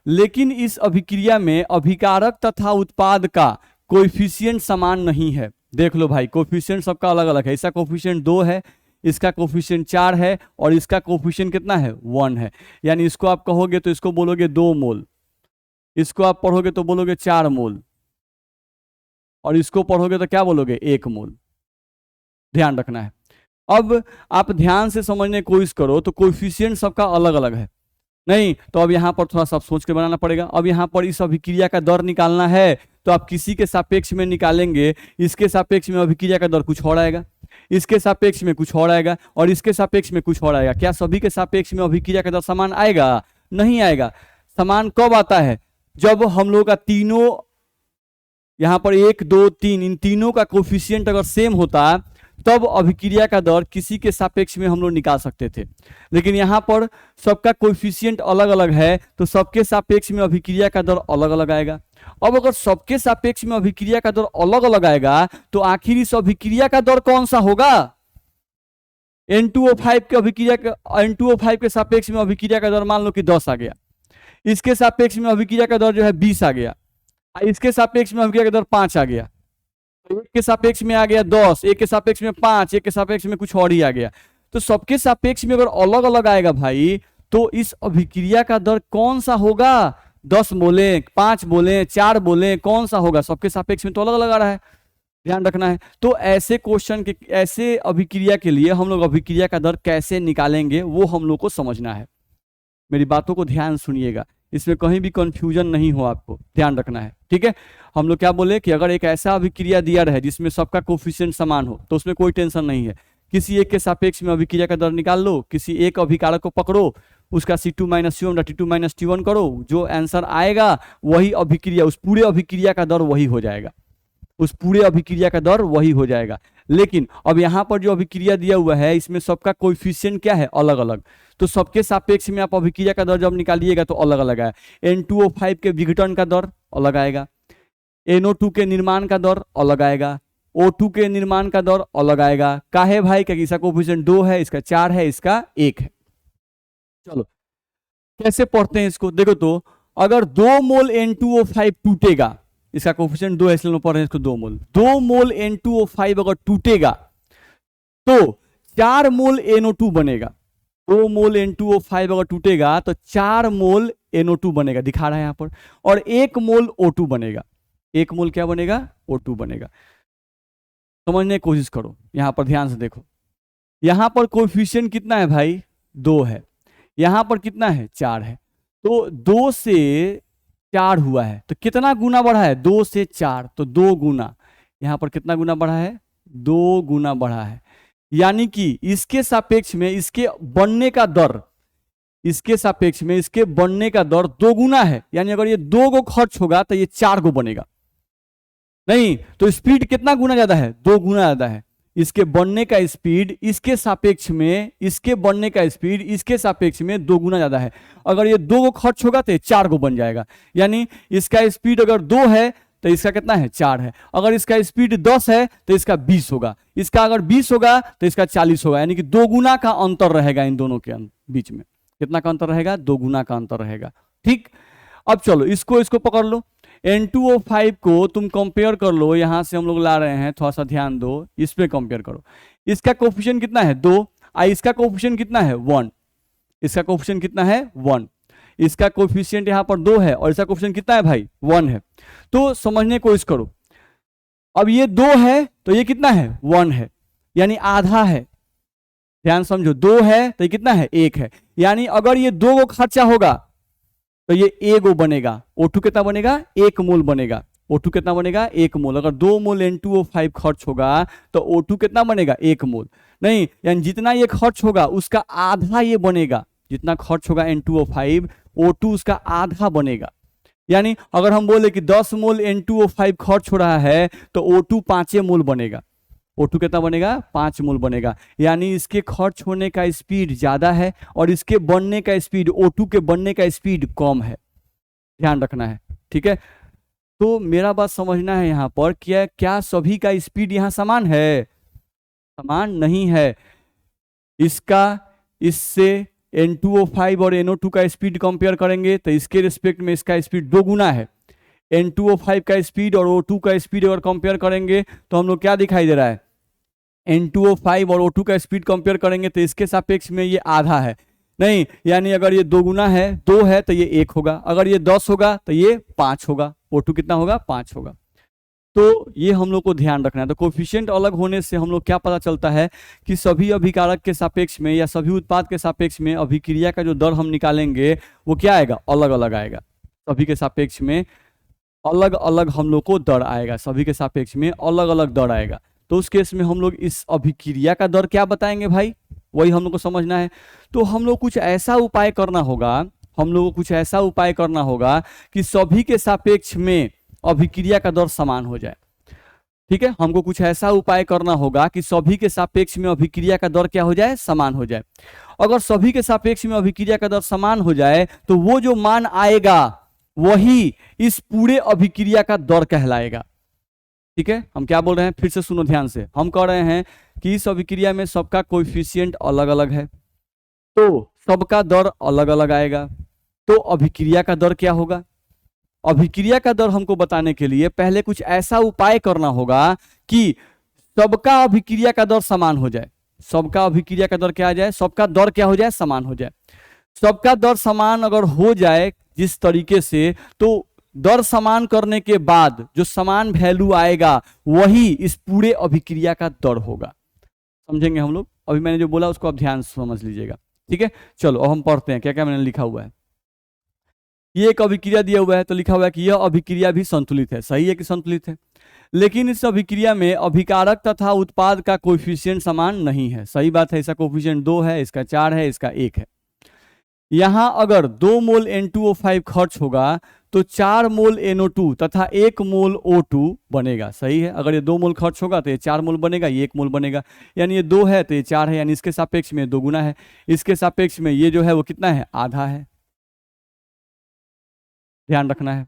लेकिन इस अभिक्रिया में अभिकारक तथा उत्पाद का कोएफिशिएंट समान नहीं है। देख लो भाई, कोएफिशिएंट सबका अलग अलग है, इसका कोएफिशिएंट 2 है, इसका कोएफिशिएंट 4 है, और इसका कोएफिशिएंट कितना है, 1 है। यानी इसको आप कहोगे तो इसको बोलोगे 2 मोल, इसको आप पढ़ोगे तो बोलोगे 4 मोल, और इसको पढ़ोगे तो क्या बोलोगे, 1 मोल, ध्यान रखना है। अब आप ध्यान से समझने की कोशिश करो तो कोएफिशिएंट सबका अलग अलग है, नहीं, तो अब यहाँ पर थोड़ा सा सोच के बनाना पड़ेगा। अब यहाँ पर इस अभिक्रिया का दर निकालना है तो आप किसी के सापेक्ष में निकालेंगे, इसके सापेक्ष में अभिक्रिया का दर कुछ और आएगा, इसके सापेक्ष में कुछ और आएगा, और इसके सापेक्ष में कुछ और आएगा। क्या सभी के सापेक्ष में अभिक्रिया का दर समान आएगा, नहीं आएगा। समान कब आता है, जब हम लोग का तीनों यहाँ पर 1 2 3 इन तीनों का कोएफिशिएंट अगर सेम होता तब अभिक्रिया का दर किसी के सापेक्ष में हम लोग निकाल सकते थे। लेकिन यहाँ पर सबका कोएफिशिएंट अलग अलग है तो सबके सापेक्ष में अभिक्रिया का दर अलग अलग आएगा। अब अगर सबके सापेक्ष में अभिक्रिया का दर अलग अलग आएगा तो आखिर इस अभिक्रिया का दर कौन सा होगा, N2O5 के अभिक्रिया का, N2O5 के सापेक्ष में अभिक्रिया का दर मान लो कि 10 आ गया, इसके सापेक्ष में अभिक्रिया का दर जो है 20 आ गया, इसके सापेक्ष में अभिक्रिया का दर 5 आ गया, एक के सापेक्ष में आ गया 10, एक के सापेक्ष में 5, एक के सापेक्ष में कुछ और ही आ गया। तो सबके सापेक्ष में अगर अलग अलग आएगा भाई तो इस अभिक्रिया का दर कौन सा होगा, 10 बोले, 5 बोले, 4 बोले, कौन सा होगा, सबके सापेक्ष में तो अलग अलग आ रहा है, ध्यान रखना है। तो ऐसे क्वेश्चन के, ऐसे अभिक्रिया के लिए हम लोग अभिक्रिया का दर कैसे निकालेंगे वो हम लोग को समझना है। मेरी बातों को ध्यान सुनिएगा, इसमें कहीं भी कंफ्यूजन नहीं हो, आपको ध्यान रखना है, ठीक है। हम लोग क्या बोले कि अगर एक ऐसा अभिक्रिया दिया रहे जिसमें सबका कोएफिशिएंट समान हो तो उसमें कोई टेंशन नहीं है। किसी एक के सापेक्ष में अभिक्रिया का दर निकाल लो, किसी एक अभिकारक को पकड़ो, उसका C2 - C1 T2 - T1 करो, जो आंसर आएगा वही अभिक्रिया, उस पूरे अभिक्रिया का दर वही हो जाएगा, उस पूरे अभिक्रिया का दर वही हो जाएगा। लेकिन अब यहाँ पर जो अभिक्रिया दिया हुआ है इसमें सबका कोएफिशिएंट क्या है, अलग अलग, तो सबके सापेक्ष में आप अभिक्रिया का दर जब निकालिएगा तो अलग अलग है। N2O5 के विघटन का दर अलग आएगा, NO2 के निर्माण का दर अलग आएगा, O2 के निर्माण का दर अलग आएगा। काहे भाई, क्योंकि इसका कोएफिशिएंट 2 है, इसका 4 है, इसका 1 है। चलो कैसे पढ़ते हैं इसको, देखो तो अगर 2 मोल N2O5 टूटेगा, इसका कोएफिशिएंट 2 है इसलिए हम पढ़ रहे हैं इसको 2 मोल, 2 मोल N2O5 अगर टूटेगा तो 4 मोल NO2 बनेगा। 2 मोल N2O5 अगर टूटेगा तो 4 मोल NO2 बनेगा, दिखा रहा है यहाँ पर, और 1 मोल O2 बनेगा। 1 मोल क्या बनेगा, O2 बनेगा। समझने की कोशिश करो, यहाँ पर ध्यान से देखो, यहाँ पर कोएफिशिएंट कितना है भाई, 2 है, यहाँ पर कितना है, 4 है, तो 2 से 4 हुआ है, तो कितना गुना बढ़ा है, 2 से 4, तो 2 गुना, यहाँ पर कितना गुना बढ़ा है, 2 गुना बढ़ा है। यानी कि इसके सापेक्ष में इसके बनने का दर, इसके सापेक्ष में इसके बनने का दर 2 गुना है, यानी अगर ये 2 को खर्च होगा तो ये 4 को बनेगा, नहीं तो स्पीड कितना गुना ज्यादा है, 2 गुना ज्यादा है। इसके बनने का स्पीड इसके सापेक्ष में, इसके बनने का स्पीड इसके सापेक्ष में 2 गुना ज्यादा है। अगर ये 2 को खर्च होगा तो ये 4 को बन जाएगा, यानी इसका स्पीड अगर 2 है तो इसका कितना है, 4 है। अगर इसका स्पीड 10 है तो इसका 20 होगा, इसका अगर 20 होगा तो इसका 40 होगा, यानी कि 2 गुना का अंतर रहेगा इन दोनों के बीच में। कितना का अंतर रहेगा, 2 गुना का अंतर रहेगा। ठीक, अब चलो इसको पकड़ लो, N2O5 को तुम कंपेयर कर लो, यहां से हम लोग ला रहे हैं, थोड़ा सा ध्यान दो, इस पे कंपेयर करो। इसका कोएफिशिएंट कितना है, 2, इसका कोएफिशिएंट कितना है, 1, इसका कोएफिशिएंट कितना है, 1, इसका कोएफिशिएंट यहाँ पर 2 है और इसका कोएफिशिएंट कितना है भाई, 1 है। तो समझने की कोशिश करो, अब ये 2 है तो ये कितना है, 1 है, यानी आधा है। ध्यान समझो, 2 है तो ये कितना है, 1 है, यानी अगर ये 2 को खर्चा होगा तो ये 1 बनेगा। O2 कितना बनेगा, 1 मोल बनेगा। O2 कितना बनेगा, 1 मोल। अगर 2 मोल N2O5 खर्च होगा तो O2 कितना बनेगा, 1 मोल। नहीं, यानी जितना ये खर्च होगा उसका आधा ये बनेगा, जितना खर्च होगा N2O5 O2 उसका आधा बनेगा। यानी अगर हम बोले कि 10 मोल N2O5 खर्च हो रहा है तो O2 5 मोल बनेगा। O2 कितना बनेगा, 5 मोल बनेगा, यानी इसके खर्च होने का स्पीड ज्यादा है और इसके बनने का स्पीड, O2 के बनने का स्पीड कम है। ध्यान रखना है, ठीक है। तो मेरा बात समझना है यहाँ पर, क्या सभी का स्पीड यहाँ समान है, समान नहीं है। इसका इससे N2O5 और NO2 का स्पीड कंपेयर करेंगे तो इसके रिस्पेक्ट में इसका स्पीड 2 गुना है। N2O5 का स्पीड और O2 का स्पीड अगर कंपेयर करेंगे तो हम लोग क्या दिखाई दे रहा है, N2O5 और O2 का स्पीड कंपेयर करेंगे तो इसके सापेक्ष में ये आधा है। नहीं, यानी अगर ये 2 गुना है, 2 है तो ये 1 होगा, अगर ये 10 होगा तो ये 5 होगा। O2 कितना होगा, 5 होगा। तो ये हम लोग को ध्यान रखना है। तो कोएफिशिएंट अलग होने से हम लोग क्या पता चलता है कि सभी अभिकारक के सापेक्ष में या सभी उत्पाद के सापेक्ष में अभिक्रिया का जो दर हम निकालेंगे वो क्या आएगा, अलग अलग आएगा। सभी के सापेक्ष में अलग अलग हम लोग को दर आएगा, सभी के सापेक्ष में अलग अलग दर आएगा। तो उस केस में हम लोग इस अभिक्रिया का दर क्या बताएंगे भाई, वही हम लोग को समझना है। तो हम लोग कुछ ऐसा उपाय करना होगा, हम लोग को कुछ ऐसा उपाय करना होगा कि सभी के सापेक्ष में अभिक्रिया का दर समान हो जाए। ठीक है, हमको कुछ ऐसा उपाय करना होगा कि सभी के सापेक्ष में अभिक्रिया का दर क्या हो जाए, समान हो जाए। अगर सभी के सापेक्ष में अभिक्रिया का दर समान हो जाए तो वो जो मान आएगा वही इस पूरे अभिक्रिया का दर कहलाएगा। ठीक है, हम क्या बोल रहे हैं, फिर से सुनो ध्यान से। हम कह रहे हैं कि इस अभिक्रिया में सबका कोएफिशिएंट अलग अलग है तो सबका दर अलग अलग आएगा। तो अभिक्रिया का दर क्या होगा, अभिक्रिया का दर हमको बताने के लिए पहले कुछ ऐसा उपाय करना होगा कि सबका अभिक्रिया का दर समान हो जाए। सबका अभिक्रिया का दर क्या आ जाए, सबका दर क्या हो जाए, समान हो जाए। सबका दर समान अगर हो जाए जिस तरीके से, तो दर समान करने के बाद जो समान वैल्यू आएगा वही इस पूरे अभिक्रिया का दर होगा। समझेंगे हम लोग, अभी मैंने जो बोला उसको आप ध्यान से समझ लीजिएगा। ठीक है, चलो अब हम पढ़ते हैं क्या क्या मैंने लिखा हुआ है। ये एक अभिक्रिया दिया हुआ है तो लिखा हुआ है कि यह अभिक्रिया भी संतुलित है। सही है कि संतुलित है। लेकिन इस अभिक्रिया में अभिकारक तथा उत्पाद का कोएफिशिएंट समान नहीं है। सही बात है, इसका कोएफिशिएंट 2 है, इसका 4 है, इसका 1 है। यहां अगर 2 मोल N2O5 खर्च होगा तो 4 मोल NO2 तथा 1 मोल O2 बनेगा। सही है, अगर ये 2 मोल खर्च होगा तो ये 4 मोल बनेगा, ये 1 मोल बनेगा, यानी ये 2 है तो ये 4 है, यानी इसके सापेक्ष में 2 गुना है, इसके सापेक्ष में ये जो है वो कितना है, आधा है। ध्यान रखना है।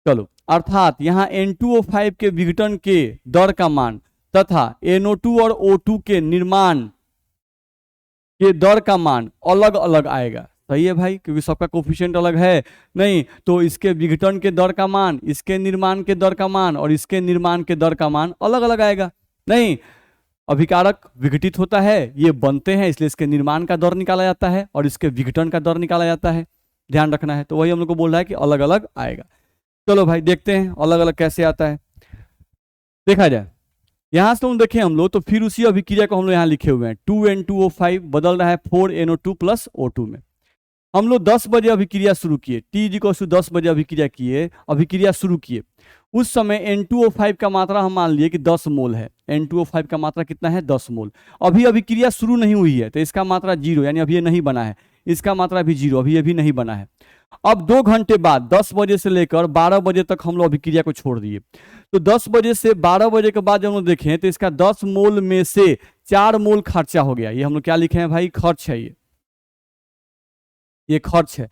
चलो, अर्थात यहाँ N2O5 के विघटन के दर का मान तथा NO2 और O2 के निर्माण के दर का मान अलग अलग आएगा। सही है भाई, क्योंकि सबका कोफिशिएंट अलग है। नहीं तो इसके विघटन के दर का मान, इसके निर्माण के दर का मान और इसके निर्माण के दर का मान अलग अलग आएगा। नहीं, अभिकारक विघटित होता है, ये बनते हैं, इसलिए इसके निर्माण का दर निकाला जाता है और इसके विघटन का दर निकाला जाता है। ध्यान रखना है। तो वही हम लोग को बोल रहा है कि अलग अलग आएगा। चलो भाई देखते हैं अलग अलग कैसे आता है, देखा जाए। यहां से हम देखें हम लोग तो फिर उसी अभिक्रिया को हम लोग यहाँ लिखे हुए हैं 2N2O5 बदल रहा है 4NO2 प्लस O2 में। हम लोग 10 बजे अभिक्रिया शुरू किए, T=10 बजे अभिक्रिया शुरू किए। उस समय N2O5 का मात्रा हम मान लिए कि 10 मोल है। N2O5 का मात्रा कितना है, 10 मोल। अभी अभिक्रिया शुरू नहीं हुई है तो इसका मात्रा 0, यानी अभी ये नहीं बना है। इसका मात्रा भी 0, अभी ये भी नहीं बना है। अब 2 घंटे बाद 10 बजे से लेकर 12 बजे तक हम लोग अभिक्रिया को छोड़ दिए। तो 10 बजे से 12 बजे के बाद जब हम लोग देखें तो इसका 10 मोल में से 4 मोल खर्चा हो गया। ये हम लोग क्या लिखे हैं भाई, खर्च है, ये खर्च है।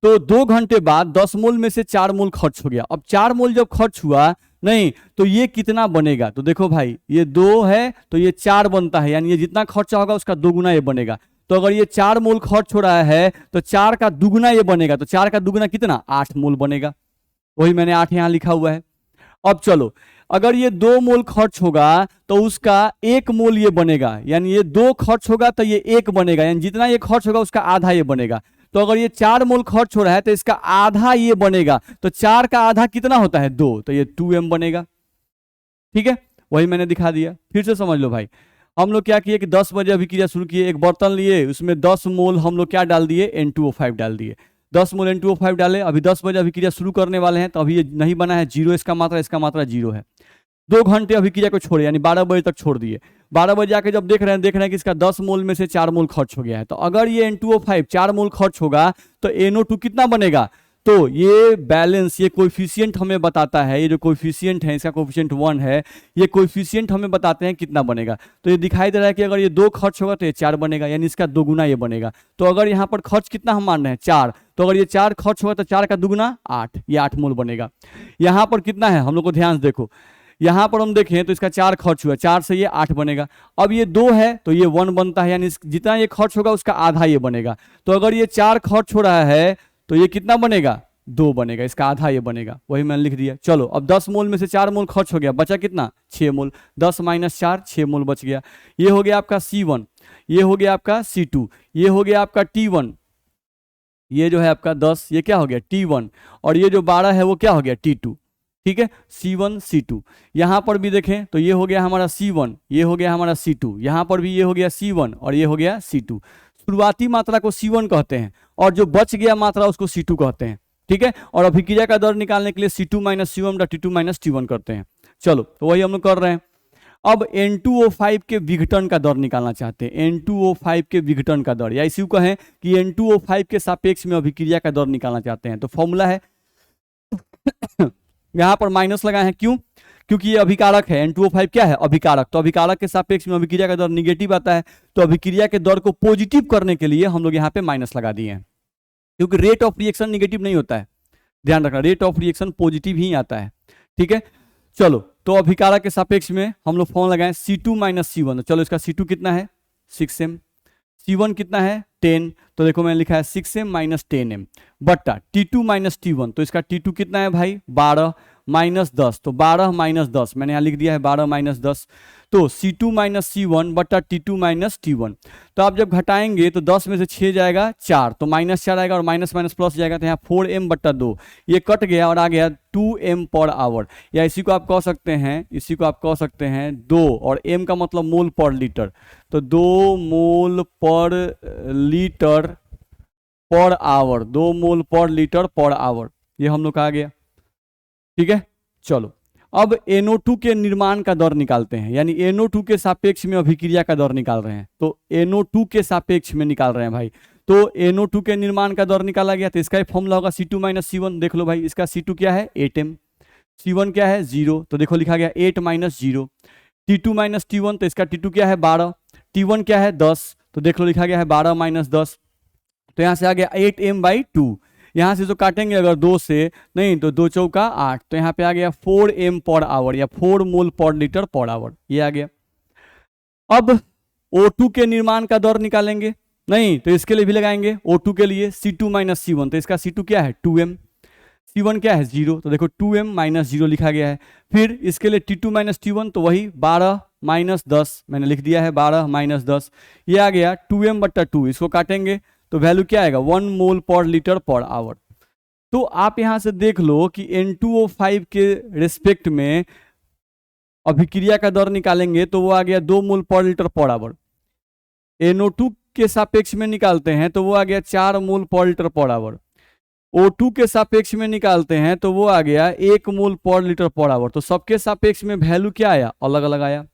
तो 2 घंटे बाद 10 मोल में से 4 मोल खर्च हो गया। अब 4 मोल जब खर्च हुआ, नहीं तो ये कितना बनेगा, तो देखो भाई ये 2 है तो ये 4 बनता है, यानी ये जितना खर्चा होगा उसका 2 गुना ये बनेगा। तो अगर ये 4 मोल खर्च हो रहा है तो 4 का दुगुना ये बनेगा, तो 4 का दुगुना कितना, 8 मोल बनेगा। वही मैंने 8 यहां लिखा हुआ है। अब चलो, अगर ये 2 मोल खर्च होगा तो उसका 1 मोल ये बनेगा, यानी ये 2 खर्च होगा तो ये 1 बनेगा, यानी जितना ये खर्च होगा उसका आधा ये बनेगा। तो अगर ये 4 मोल खर्च हो रहा है तो इसका आधा ये बनेगा, तो 4 का आधा कितना होता है, 2, तो ये 2m बनेगा। ठीक है, वही मैंने दिखा दिया। फिर से समझ लो भाई, हम लोग क्या किए कि 10 बजे अभिक्रिया शुरू किए, एक बर्तन लिए, उसमें 10 मोल हम लोग क्या डाल दिए, N2O5 डाल दिए। 10 मोल N2O5 डाले, अभी 10 बजे अभिक्रिया शुरू करने वाले हैं तो अभी ये नहीं बना है, 0 इसका मात्रा 0 है। 2 घंटे अभिक्रिया को छोड़े, यानी 12 बजे तक छोड़ दिए। 12 बजे आके जब देख रहे हैं कि इसका 10 मोल में से 4 मोल खर्च हो गया है। तो अगर ये N2O5 4 मोल खर्च होगा तो NO2 कितना बनेगा, तो ये बैलेंस, ये कोएफिशिएंट हमें बताता है, ये जो कोएफिशिएंट है इसका कोएफिशिएंट 1 है, ये कोएफिशिएंट हमें बताते हैं कितना बनेगा। तो ये दिखाई दे रहा है कि अगर ये 2 खर्च होगा तो ये 4 बनेगा, यानी इसका 2 गुना ये बनेगा। तो अगर यहाँ पर खर्च कितना हम मान रहे हैं, 4, तो अगर ये 4 खर्च होगा तो 4 का दुगुना 8, ये 8 मोल बनेगा। यहाँ पर कितना है, हम लोग को ध्यान से देखो, यहाँ पर हम देखें तो इसका 4 खर्च हुआ, 4 से ये 8 बनेगा। अब ये 2 है तो ये 1 बनता है, यानी जितना ये खर्च होगा उसका आधा ये बनेगा। तो अगर ये 4 खर्च हो रहा है तो ये कितना बनेगा, 2 बनेगा, इसका आधा ये बनेगा। वही मैंने लिख दिया। चलो, अब 10 मोल में से 4 मोल खर्च हो गया, बचा कितना, 6 मोल। 10 - 4, 6 मोल बच गया। ये हो गया आपका C1, ये हो गया आपका C2, ये हो गया आपका T1, ये जो है आपका 10, ये क्या हो गया T1, और ये जो 12 है वो क्या हो गया T2। ठीक है, C1 C2। यहां पर भी देखें तो ये हो गया हमारा C1, ये हो गया हमारा C2, यहां पर भी ये हो गया C1 और ये हो गया C2। शुरुआती मात्रा को C1 कहते हैं और जो बच गया मात्रा उसको C2 कहते हैं। ठीक है, और अभिक्रिया का दर निकालने के लिए C2 - C1 T2 - T1 करते हैं। चलो, तो वही हम लोग कर रहे हैं। अब N2O5 के विघटन का दर निकालना चाहते हैं। N2O5 के विघटन का दर, या इसी को कहें कि N2O5 के सापेक्ष में अभिक्रिया का दर निकालना चाहते हैं। तो फॉर्मूला है यहां पर माइनस लगाए हैं, क्यों, क्योंकि ये अभिकारक है। N2O5 क्या है, अभिकारक। तो अभिकारक के सापेक्ष में अभिक्रिया का दर निगेटिव आता है, तो अभिक्रिया के दर को पॉजिटिव करने के लिए हम लोग यहाँ पे माइनस लगा दिए हैं, क्योंकि रेट ऑफ रिएक्शन निगेटिव नहीं होता है। ध्यान रखना, रेट ऑफ रिएक्शन पॉजिटिव ही आता है। ठीक है, चलो, तो अभिकारक के सापेक्ष में हम लोग फॉर्मूला लगाएं C2 - C1। चलो, इसका C2 कितना है, 6m, C1 कितना है 10, तो देखो मैंने लिखा है 6m - 10m बट्टा T2 - T1। तो इसका T2 कितना है भाई, 12 - 10, तो 12 - 10 मैंने यहाँ लिख दिया है, 12 - 10। तो C2 - C1 बट्टा T2 - T1। तो आप जब घटाएंगे तो 10 में से 6 जाएगा 4, तो -4 आएगा और माइनस माइनस प्लस जाएगा, तो यहाँ 4m बट्टा 2 ये कट गया और आ गया 2m पर आवर। या इसी को आप कह सकते हैं 2, और m का मतलब मोल पर लीटर, तो 2 मोल पर लीटर पर आवर, 2 मोल पर लीटर पर आवर, ये हम लोग का आ गया। ठीक है, चलो अब NO2 के निर्माण का दर निकालते हैं, यानी NO2 के सापेक्ष में अभिक्रिया का दर निकाल रहे हैं। तो NO2 के सापेक्ष में निकाल रहे हैं भाई, तो NO2 के निर्माण का दर निकाला गया, तो इसका फॉर्मूला होगा C2 - C1। देख लो भाई, इसका C2 क्या है 8m, C1 क्या है 0, तो देखो लिखा गया 8 - 0। T2 - T1, तो इसका T2 क्या है 12, T1 क्या है 10, तो देख लो लिखा गया है 12 - 10, तो यहाँ से आ गया 8m/2। यहाँ से जो काटेंगे अगर 2 से, नहीं तो 2 चौका 8, तो यहाँ पे आ गया 4m पर आवर या 4 मोल पर लीटर पर आवर, ये आ गया। अब O2 के निर्माण का दर निकालेंगे, नहीं तो इसके लिए भी लगाएंगे O2 के लिए C2 - C1, तो इसका C2 क्या है 2m, C1 क्या है 0, तो देखो 2m - 0 लिखा गया है। फिर इसके लिए T2 - T1, तो वही 12 - 10 मैंने लिख दिया है, 12 - 10, ये आ गया 2m/2। इसको काटेंगे तो वैल्यू क्या आएगा 1 मोल पर लीटर पर आवर। तो आप यहां से देख लो कि N2O5 के रिस्पेक्ट में अभिक्रिया का दर निकालेंगे तो वो आ गया 2 मोल पर लीटर पर आवर। NO2 के सापेक्ष में निकालते हैं तो वो आ गया 4 मोल पर लीटर पर आवर। O2 के सापेक्ष में निकालते हैं तो वो आ गया 1 मोल पर लीटर पर आवर। तो सबके सापेक्ष में वैल्यू क्या आया, अलग अलग आया।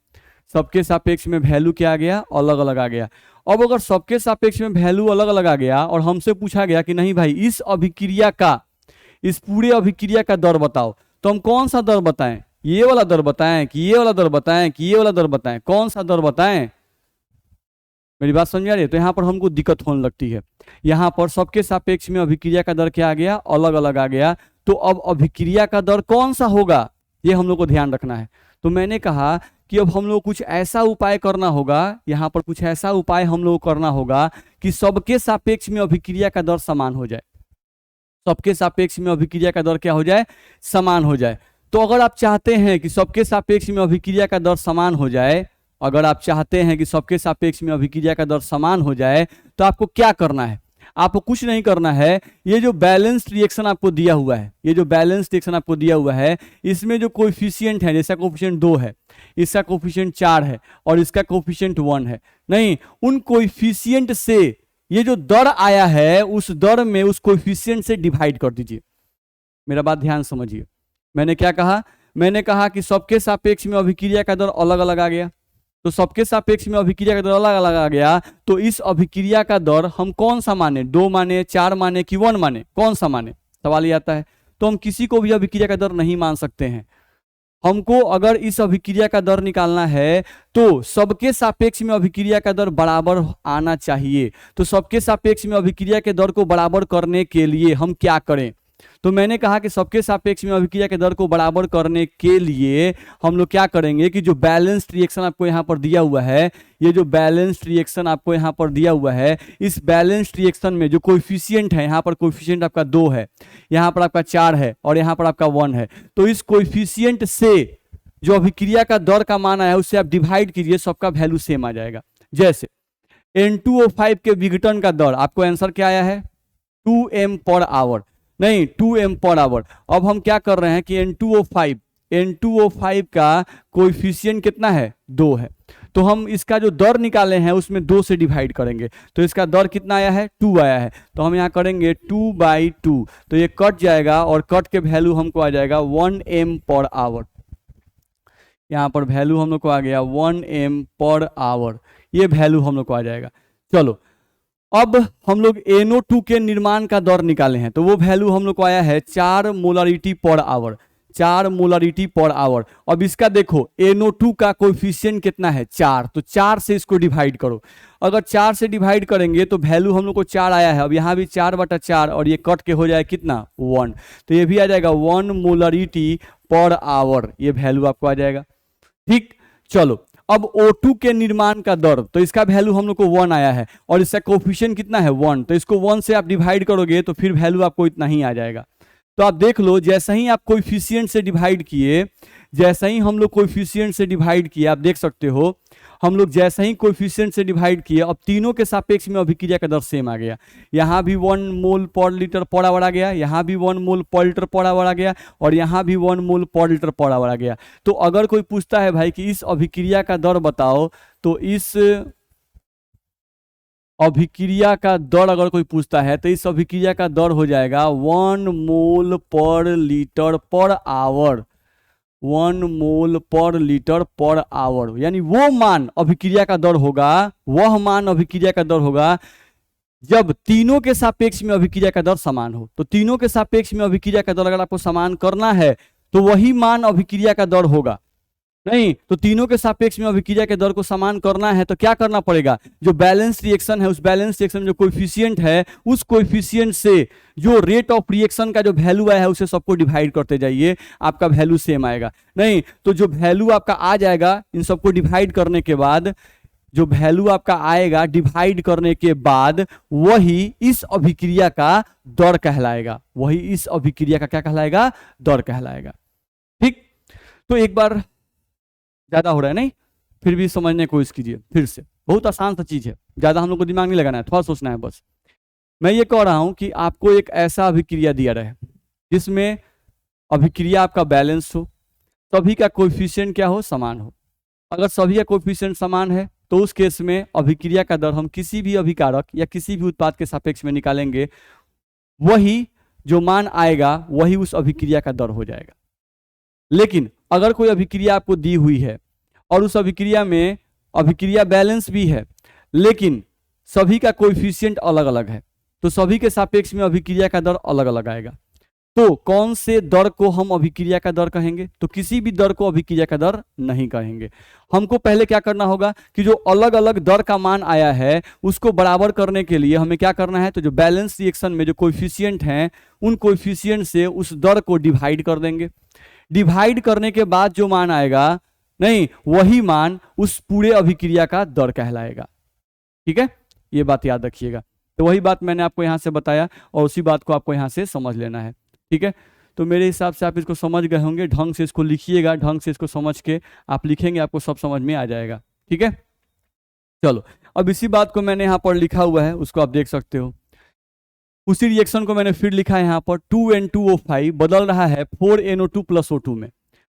सबके सापेक्ष में वैल्यू क्या आ गया, अलग अलग आ गया। अब अगर सबके सापेक्ष में वैल्यू अलग अलग आ गया और हमसे पूछा गया कि नहीं भाई इस अभिक्रिया का, इस पूरे अभिक्रिया का दर बताओ, तो हम कौन सा दर बताएं, ये वाला दर बताएं कि ये वाला दर बताएं कि ये वाला दर बताएं, कौन सा दर बताएं? मेरी बात समझ आ रही है? तो यहाँ पर हमको दिक्कत होने लगती है। यहाँ पर सबके सापेक्ष में अभिक्रिया का दर क्या आ गया, अलग अलग आ गया। तो अब अभिक्रिया का दर कौन सा होगा, ये हम लोग को ध्यान रखना है। तो मैंने कहा कि अब हम लोग कुछ ऐसा उपाय करना होगा, यहाँ पर कुछ ऐसा उपाय हम लोग करना होगा कि सबके सापेक्ष में अभिक्रिया का दर समान हो जाए। सबके सापेक्ष में अभिक्रिया का दर क्या हो जाए, समान हो जाए। तो अगर आप चाहते हैं कि सबके सापेक्ष में अभिक्रिया का दर समान हो जाए, अगर आप चाहते हैं कि सबके सापेक्ष में अभिक्रिया का दर समान हो जाए, तो आपको क्या करना है, आपको कुछ नहीं करना है। ये जो बैलेंस्ड रिएक्शन आपको दिया हुआ है, ये जो बैलेंस्ड रिएक्शन आपको दिया हुआ है, इसमें जो कोएफिशिएंट है, जैसा कोएफिशिएंट 2 है, इसका कोएफिशिएंट 4 है और इसका कोएफिशिएंट 1 है, नहीं उन कोएफिशिएंट से ये जो दर आया है उस दर में उस कोएफिशिएंट से डिवाइड कर दीजिए। मेरा बात ध्यान समझिए, मैंने क्या कहा, मैंने कहा कि सबके सापेक्ष में अभिक्रिया का दर अलग अलग आ गया। तो सबके सापेक्ष में अभिक्रिया का दर अलग अलग आ गया, तो इस अभिक्रिया का दर हम कौन सा माने, 2 माने, 4 माने कि 1 माने, कौन सा माने, सवाल ये आता है। तो हम किसी को भी अभिक्रिया का दर नहीं मान सकते हैं। हमको अगर इस अभिक्रिया का दर निकालना है तो सबके सापेक्ष में अभिक्रिया का दर बराबर आना चाहिए। तो सबके सापेक्ष में अभिक्रिया के दर को बराबर करने के लिए हम क्या करें, तो मैंने कहा कि सबके सापेक्ष में अभिक्रिया के दर को बराबर करने के लिए हम लोग क्या करेंगे कि जो बैलेंस्ड रिएक्शन आपको यहाँ पर दिया हुआ है, ये जो बैलेंस्ड रिएक्शन आपको यहाँ पर दिया हुआ है, इस बैलेंस्ड रिएक्शन में जो कोएफिशिएंट है, यहाँ पर कोएफिशिएंट आपका 2 है, यहाँ पर आपका 4 है और यहाँ पर आपका 1 है। तो इस कोएफिशिएंट से जो अभिक्रिया का दर का मान आया उससे आप डिवाइड कीजिए, सबका वैल्यू सेम आ जाएगा। जैसे N2O5 के विघटन का दर आपको आंसर क्या आया है 2m पर आवर, नहीं 2m पर आवर। अब हम क्या कर रहे हैं कि N2O5 का कोएफिशिएंट कितना है 2 है, तो हम इसका जो दर निकाले हैं उसमें 2 से डिवाइड करेंगे, तो इसका दर कितना आया है 2 आया है। तो हम यहाँ करेंगे 2/2, तो ये कट जाएगा और कट के वैल्यू हमको आ जाएगा 1m पर आवर। यहाँ पर वैल्यू हम लोग को आ गया 1m पर आवर, ये वैल्यू हम लोग को आ जाएगा। चलो अब हम लोग NO2 के निर्माण का दर निकाले हैं, तो वो वैल्यू हम लोग को आया है 4 molarity per hour, 4 molarity per hour. अब इसका देखो NO2 का कोएफिशिएंट कितना है 4, तो 4 से इसको डिवाइड करो। अगर 4 से डिवाइड करेंगे तो वैल्यू हम लोग को 4 आया है। अब यहाँ भी 4/4 और ये कट के हो जाए कितना 1, तो ये भी आ जाएगा 1 मोलारिटी पर आवर, ये वैल्यू आपको आ जाएगा। ठीक, चलो अब O2 के निर्माण का दर, तो इसका वैल्यू हम लोग को 1 आया है और इसका कोएफिशिएंट कितना है 1, तो इसको 1 से आप डिवाइड करोगे तो फिर वैल्यू आपको इतना ही आ जाएगा। तो आप देख लो जैसे ही आप कोएफिशिएंट से डिवाइड किए, जैसे ही हम लोग कोएफिशिएंट से डिवाइड किए, आप देख सकते हो हम लोग जैसे ही कोएफिशिएंट से डिवाइड किए, अब तीनों के सापेक्ष में अभिक्रिया का दर सेम आ गया। यहाँ भी 1 मोल पर लीटर पर आवर आ गया, यहाँ भी 1 मोल पर लीटर पर आवर आ गया और यहाँ भी 1 मोल पर लीटर पर आवर आ गया। तो अगर कोई पूछता है भाई कि इस अभिक्रिया का दर बताओ, तो इस अभिक्रिया का दर अगर कोई पूछता है तो इस अभिक्रिया का दर हो जाएगा 1 मोल पर लीटर पर आवर, 1 मोल पर लीटर पर आवर। यानी वो मान अभिक्रिया का दर होगा, वह मान अभिक्रिया का दर होगा जब तीनों के सापेक्ष में अभिक्रिया का दर समान हो। तो तीनों के सापेक्ष में अभिक्रिया का दर अगर आपको समान करना है तो वही मान अभिक्रिया का दर होगा। नहीं तो तीनों के सापेक्ष में अभिक्रिया के दर को समान करना है तो क्या करना पड़ेगा, जो बैलेंस रिएक्शन है उस बैलेंस रिएक्शन में जो कोएफिशिएंट है उस कोएफिशिएंट से जो रेट ऑफ रिएक्शन का जो वैल्यू आया है उसे सबको डिवाइड करते जाइए, आपका वैल्यू सेम आएगा। नहीं तो जो वैल्यू आपका आ जाएगा इन सबको डिवाइड करने के बाद, जो वैल्यू आपका आएगा डिवाइड करने के बाद वही इस अभिक्रिया का दर कहलाएगा, वही इस अभिक्रिया का क्या कहलाएगा, दर कहलाएगा। ठीक, तो एक बार ज्यादा हो रहा है नहीं, फिर भी समझने की कोशिश कीजिए फिर से, बहुत आसान सा चीज है, ज्यादा हम लोग को दिमाग नहीं लगाना है, थोड़ा सोचना है बस। मैं ये कह रहा हूं कि आपको एक ऐसा अभिक्रिया दिया रहे जिसमें अभिक्रिया आपका बैलेंस हो, सभी का कोएफिशिएंट क्या हो, समान हो। अगर सभी का कोएफिशिएंट समान है तो उस केस में अभिक्रिया का दर हम किसी भी अभिकारक या किसी भी उत्पाद के सापेक्ष में निकालेंगे, वही जो मान आएगा वही उस अभिक्रिया का दर हो जाएगा। लेकिन अगर कोई अभिक्रिया आपको दी हुई है और उस अभिक्रिया में अभिक्रिया बैलेंस भी है लेकिन सभी का कोएफिशिएंट अलग अलग है, तो सभी के सापेक्ष में अभिक्रिया का दर अलग अलग आएगा। तो कौन से दर को हम अभिक्रिया का दर कहेंगे, तो किसी भी दर को अभिक्रिया का दर नहीं कहेंगे। हमको पहले क्या करना होगा कि जो अलग अलग दर का मान आया है उसको बराबर करने के लिए हमें क्या करना है, तो जो बैलेंस रिएक्शन में जो कोएफिशिएंट हैं उन कोएफिशिएंट से उस दर को डिवाइड कर देंगे। डिवाइड करने के बाद जो मान आएगा, नहीं वही मान उस पूरे अभिक्रिया का दर कहलाएगा। ठीक है, ये बात याद रखिएगा। तो वही बात मैंने आपको यहां से बताया और उसी बात को आपको यहां से समझ लेना है। ठीक है, तो मेरे हिसाब से आप इसको समझ गए होंगे, ढंग से इसको लिखिएगा, ढंग से इसको समझ के आप लिखेंगे आपको सब समझ में आ जाएगा। ठीक है, चलो अब इसी बात को मैंने यहाँ पर लिखा हुआ है, उसको आप देख सकते हो। उसी रिएक्शन को मैंने फिर लिखा है यहाँ पर 2N2O5 बदल रहा है 4NO2 + O2 में,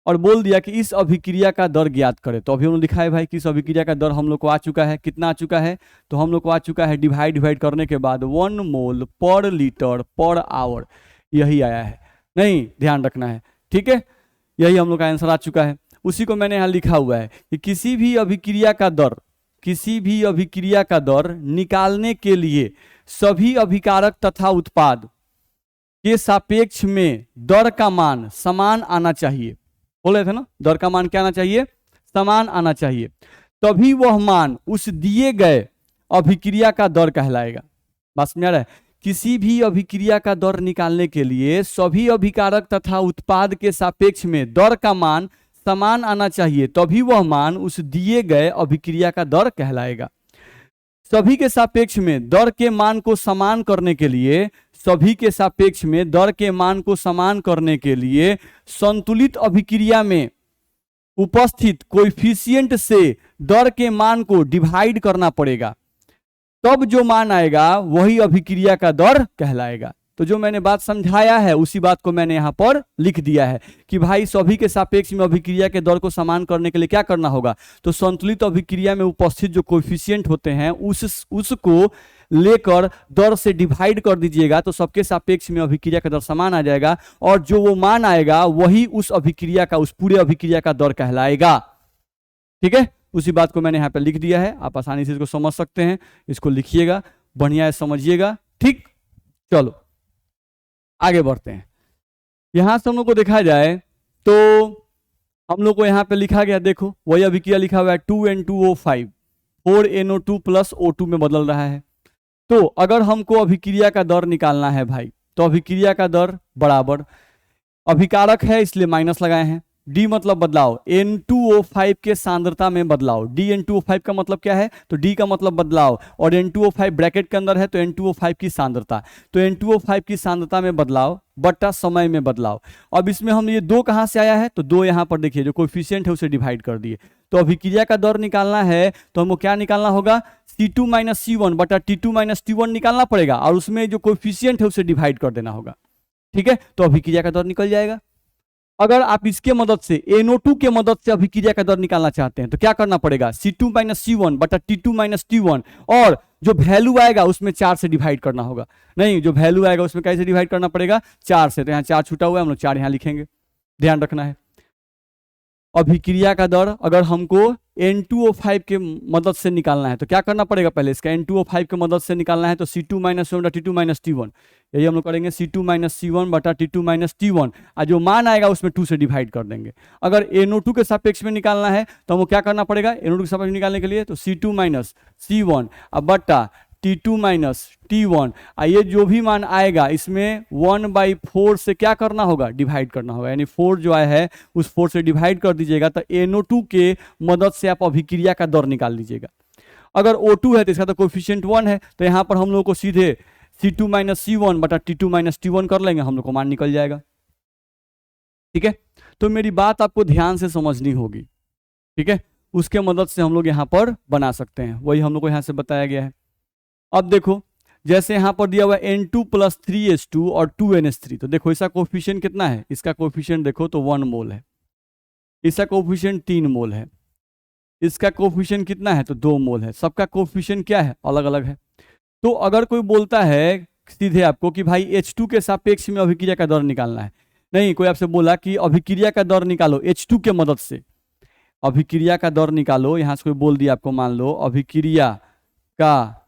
और बोल दिया कि इस अभिक्रिया का दर ज्ञात करें। तो अभी उन्होंने लिखा है भाई कि इस अभिक्रिया का दर हम लोग को आ चुका है, कितना आ चुका है, तो हम लोग को आ चुका है डिवाइड करने के बाद 1 मोल पर लीटर पर आवर, यही आया है। नहीं, ध्यान रखना है। ठीक है, यही हम लोग का आंसर आ चुका है। उसी को मैंने यहाँ लिखा हुआ है कि किसी भी अभिक्रिया का दर निकालने के लिए सभी अभिकारक तथा उत्पाद के सापेक्ष में दर का मान समान आना चाहिए। बोल रहे थे ना, दर का मान क्या आना चाहिए, समान आना चाहिए, तभी वह मान उस दिए गए अभिक्रिया का दर कहलाएगा। बात समझ आ रहा है, किसी भी अभिक्रिया का दर निकालने के लिए सभी अभिकारक तथा उत्पाद के सापेक्ष में दर का मान समान आना चाहिए, तभी वह मान उस दिए गए अभिक्रिया का दर कहलाएगा। सभी के सापेक्ष में दर के मान को समान करने के लिए, सभी के सापेक्ष में दर के मान को समान करने के लिए संतुलित अभिक्रिया में उपस्थित कोएफिशिएंट से दर के मान को डिवाइड करना पड़ेगा, तब जो मान आएगा वही अभिक्रिया का दर कहलाएगा। तो जो मैंने बात समझाया है उसी बात को मैंने यहाँ पर लिख दिया है कि भाई सभी के सापेक्ष में अभिक्रिया के दर को समान करने के लिए क्या करना होगा, तो संतुलित अभिक्रिया में उपस्थित जो कोएफिशिएंट होते हैं उसको लेकर दर से डिवाइड कर दीजिएगा, तो सबके सापेक्ष में अभिक्रिया का दर समान आ जाएगा, और जो वो मान आएगा वही उस अभिक्रिया का, उस पूरे अभिक्रिया का दर कहलाएगा। ठीक है, उसी बात को मैंने यहाँ पे लिख दिया है, आप आसानी से इसको समझ सकते हैं। इसको लिखिएगा, बढ़िया समझिएगा। ठीक, चलो आगे बढ़ते हैं। यहां से हम लोग को देखा जाए तो हम लोग को यहाँ पे लिखा गया, देखो वही अभिक्रिया लिखा हुआ है 2N2O5 4NO2 + O2 में बदल रहा है। तो अगर हमको अभिक्रिया का दर निकालना है भाई, तो अभिक्रिया का दर बराबर, अभिकारक है इसलिए माइनस लगाए हैं, D मतलब बदलाव, N2O5 के सांद्रता में बदलाव। DN2O5 का मतलब क्या है, तो D का मतलब बदलाव, और N2O5 ब्रैकेट के अंदर है तो N2O5 की सांद्रता, तो N2O5 की सांद्रता में बदलाव बटा समय में बदलाव। अब इसमें हम ये 2 कहां से आया है, तो 2 यहाँ पर देखिए जो कोएफिशिएंट है उसे डिवाइड कर दिए। तो अभिक्रिया का दर निकालना है तो हमको क्या निकालना होगा, C2 - C1 बटा T2 - T1 निकालना पड़ेगा, और उसमें जो कोएफिशिएंट है उसे डिवाइड कर देना होगा। ठीक है, तो अभिक्रिया का दर निकल जाएगा। अगर आप इसके मदद से NO2 के मदद से अभिक्रिया का दर निकालना चाहते हैं तो क्या करना पड़ेगा, C2 - C1 बटा T2 - T1, और जो वैल्यू आएगा उसमें 4 से डिवाइड करना होगा। नहीं, जो वैल्यू आएगा उसमें कैसे डिवाइड करना पड़ेगा, 4 से। तो यहाँ 4 छूटा हुआ है, हम लोग 4 यहाँ लिखेंगे, ध्यान रखना है। अभिक्रिया का दर अगर हमको N2O5 के मदद से निकालना है तो क्या करना पड़ेगा, पहले इसका N2O5 के मदद से निकालना है तो C2 माइनस वन बटा T2 माइनस T1, यही हम लोग करेंगे, C2 माइनस C1 बटा T2 माइनस T1, और जो मान आएगा उसमें 2 से डिवाइड कर देंगे। अगर NO2 के सापेक्ष में निकालना है तो हमको क्या करना पड़ेगा, NO2 के सापेक्ष में निकालने के लिए तो C2 माइनस C1 बटा T2 माइनस T1, ये जो भी मान आएगा इसमें 1/4 से क्या करना होगा, डिवाइड करना होगा, यानी 4 जो आया है उस 4 से डिवाइड कर दीजिएगा तो NO2 के मदद से आप अभिक्रिया का दर निकाल लीजिएगा। अगर O2 है तो इसका तो कोफिशिएंट 1 है, तो यहाँ पर हम लोग को सीधे C2 माइनस C1 बटा T2 माइनस T1 कर लेंगे, हम लोग को मान निकल जाएगा। ठीक है, तो मेरी बात आपको ध्यान से समझनी होगी। ठीक है, उसके मदद से हम लोग यहाँ पर बना सकते हैं, वही हम लोग को यहाँ से बताया गया है। अब देखो, जैसे यहां पर दिया हुआ है N2 प्लस 3H2 और 2NH3, तो देखो इसका कोफिशिएंट कितना है, इसका कोफिशिएंट देखो तो 1 मोल है, इसका कोफिशिएंट 3 मोल है, इसका कोफिशिएंट कितना है तो 2 मोल है, सबका कोफिशिएंट क्या है, अलग अलग है। तो अगर कोई बोलता है सीधे आपको कि भाई H2 के सापेक्ष में अभिक्रिया का दर निकालना है, नहीं, कोई आपसे बोला कि अभिक्रिया का दर निकालो H2 के मदद से, अभिक्रिया का दर निकालो, यहां से कोई बोल दिया आपको, मान लो अभिक्रिया का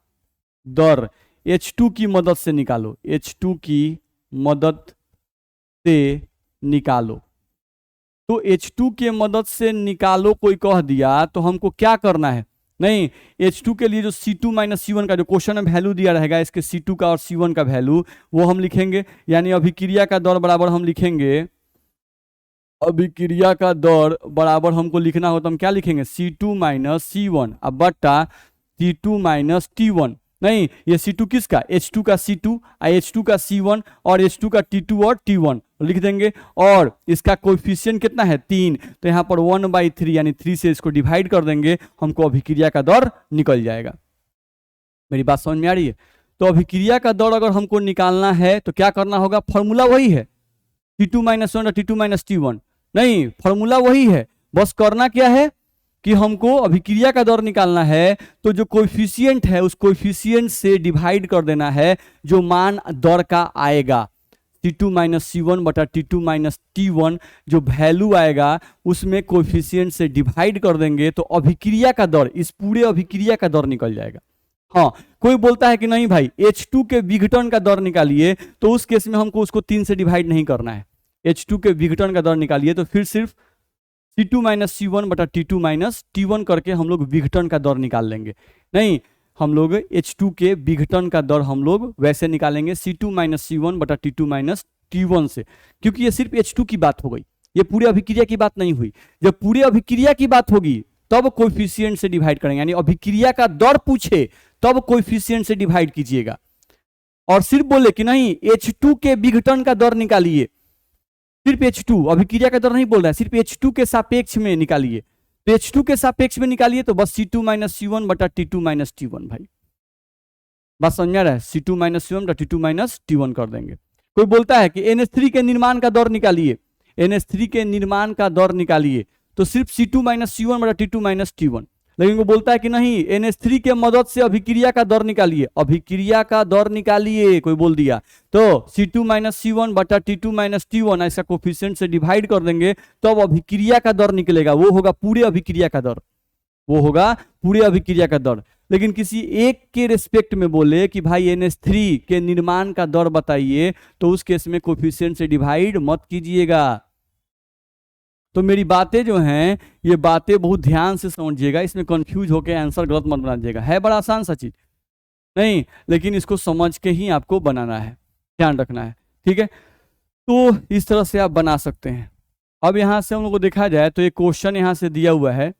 दर H2 की मदद से निकालो, H2 की मदद से निकालो, तो H2 के मदद से निकालो कोई कह दिया तो हमको क्या करना है, नहीं, H2 के लिए जो C2 माइनस C1 का जो क्वेश्चन में वैल्यू दिया रहेगा, इसके C2 का और C1 का वैल्यू वो हम लिखेंगे, यानी अभिक्रिया का दर बराबर हम लिखेंगे, अभिक्रिया का दर बराबर हमको लिखना हो तो हम क्या लिखेंगे, C2 माइनस C1 अब बटा C2 माइनस T1, नहीं, ये C2 किसका, H2 का C2, H2 का C1 और H2 का T2 और T1 लिख देंगे, और इसका कोएफिशिएंट कितना है 3, तो यहाँ पर 1/3 यानी 3 से इसको डिवाइड कर देंगे, हमको अभिक्रिया का दर निकल जाएगा। मेरी बात समझ में आ रही है? तो अभिक्रिया का दर अगर हमको निकालना है तो क्या करना होगा, फॉर्मूला वही है, T2 minus one T2 minus T1, नहीं, फॉर्मूला वही है, बस करना क्या है कि हमको अभिक्रिया का दर निकालना है तो जो कोएफिशिएंट है उस कोएफिशिएंट से डिवाइड कर देना है जो मान दर का आएगा, T2 माइनस C1 बटा T2 माइनस T1, जो वैल्यू आएगा उसमें कोएफिशिएंट से डिवाइड कर देंगे तो अभिक्रिया का दर, इस पूरे अभिक्रिया का दर निकल जाएगा। हाँ, कोई बोलता है कि नहीं भाई H2 के विघटन का दर निकालिए, तो उस केस में हमको उसको 3 से डिवाइड नहीं करना है, H2 के विघटन का दर निकालिए तो फिर सिर्फ C2 माइनस C1 बटा T2 माइनस T1 करके हम लोग विघटन का दर निकाल लेंगे। नहीं, हम लोग H2 के विघटन का दर हम लोग वैसे निकालेंगे C2 माइनस C1 बटा T2 माइनस T1 से, क्योंकि ये सिर्फ H2 की बात हो गई, ये पूरी अभिक्रिया की बात नहीं हुई। जब पूरी अभिक्रिया की बात होगी तब कोएफिशिएंट से डिवाइड करेंगे, यानी अभिक्रिया का दर पूछे तब कोएफिशिएंट से डिवाइड कीजिएगा, और सिर्फ बोले कि नहीं H2 के विघटन का दर निकालिए, सिर्फ H2, अभिक्रिया का दर नहीं बोल रहा है, सिर्फ H2 के सापेक्ष में निकालिए, तो H2 के सापेक्ष में निकालिए तो बस C2 माइनस C1 बटा T2 माइनस T1, भाई बस समझ रहा है, C2 माइनस C1 बटा T2 माइनस T1 कर देंगे। कोई बोलता है कि NH3 के निर्माण का दर निकालिए, NH3 के निर्माण का दर निकालिए तो सिर्फ C2 माइनस C1 बटा T2 माइनस T1, लेकिन वो बोलता है कि नहीं NH3 के मदद से अभिक्रिया का दर निकालिए, अभिक्रिया का दर निकालिए, कोई बोल दिया तो C2 माइनस C1 बटा T2 माइनस T1 ऐसा कोफिशिएंट से डिवाइड कर देंगे तो अब अभिक्रिया का दर निकलेगा, वो होगा पूरे अभिक्रिया का दर, वो होगा पूरे अभिक्रिया का दर। लेकिन किसी एक के रिस्पेक्ट में बोले कि भाई NH3 के निर्माण का दर बताइए तो उस केस में कोफिशिएंट से डिवाइड मत कीजिएगा। तो मेरी बातें जो हैं ये बातें बहुत ध्यान से समझिएगा, इसमें कंफ्यूज होकर आंसर गलत मत बना दीजिएगा, है बड़ा आसान सा चीज नहीं, लेकिन इसको समझ के ही आपको बनाना है, ध्यान रखना है, ठीक है। तो इस तरह से आप बना सकते हैं। अब यहाँ से हम लोग को देखा जाए तो एक क्वेश्चन यहाँ से दिया हुआ है,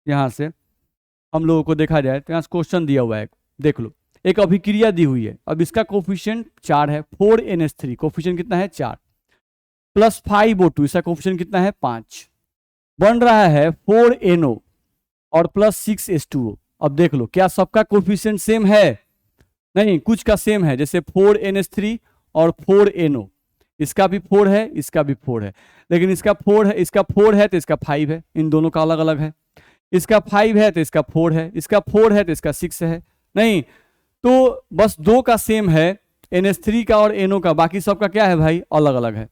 यहाँ से हम लोगों को देखा जाए तो यहाँ से क्वेश्चन दिया हुआ है, देख लो, एक अभिक्रिया दी हुई है, अब इसका कोफिशिएंट 4 है, 4NH3 कोफिशिएंट कितना है 4 प्लस 5O2 इसका कोफिशिएंट कितना है 5, बन रहा है 4NO और प्लस 6H2O। अब देख लो क्या सबका कोफिशिएंट सेम है, नहीं, कुछ का सेम है, जैसे 4NH3 और 4NO, इसका भी 4 है, इसका भी 4 है, लेकिन इसका 4 है, इसका 4 है तो इसका 5 है, इन दोनों का अलग अलग है, इसका 5 है तो इसका 4 है, इसका 4 है तो इसका 6 है, नहीं, तो बस दो का सेम है, NH3 का और NO का, बाकी सबका क्या है भाई, अलग अलग है।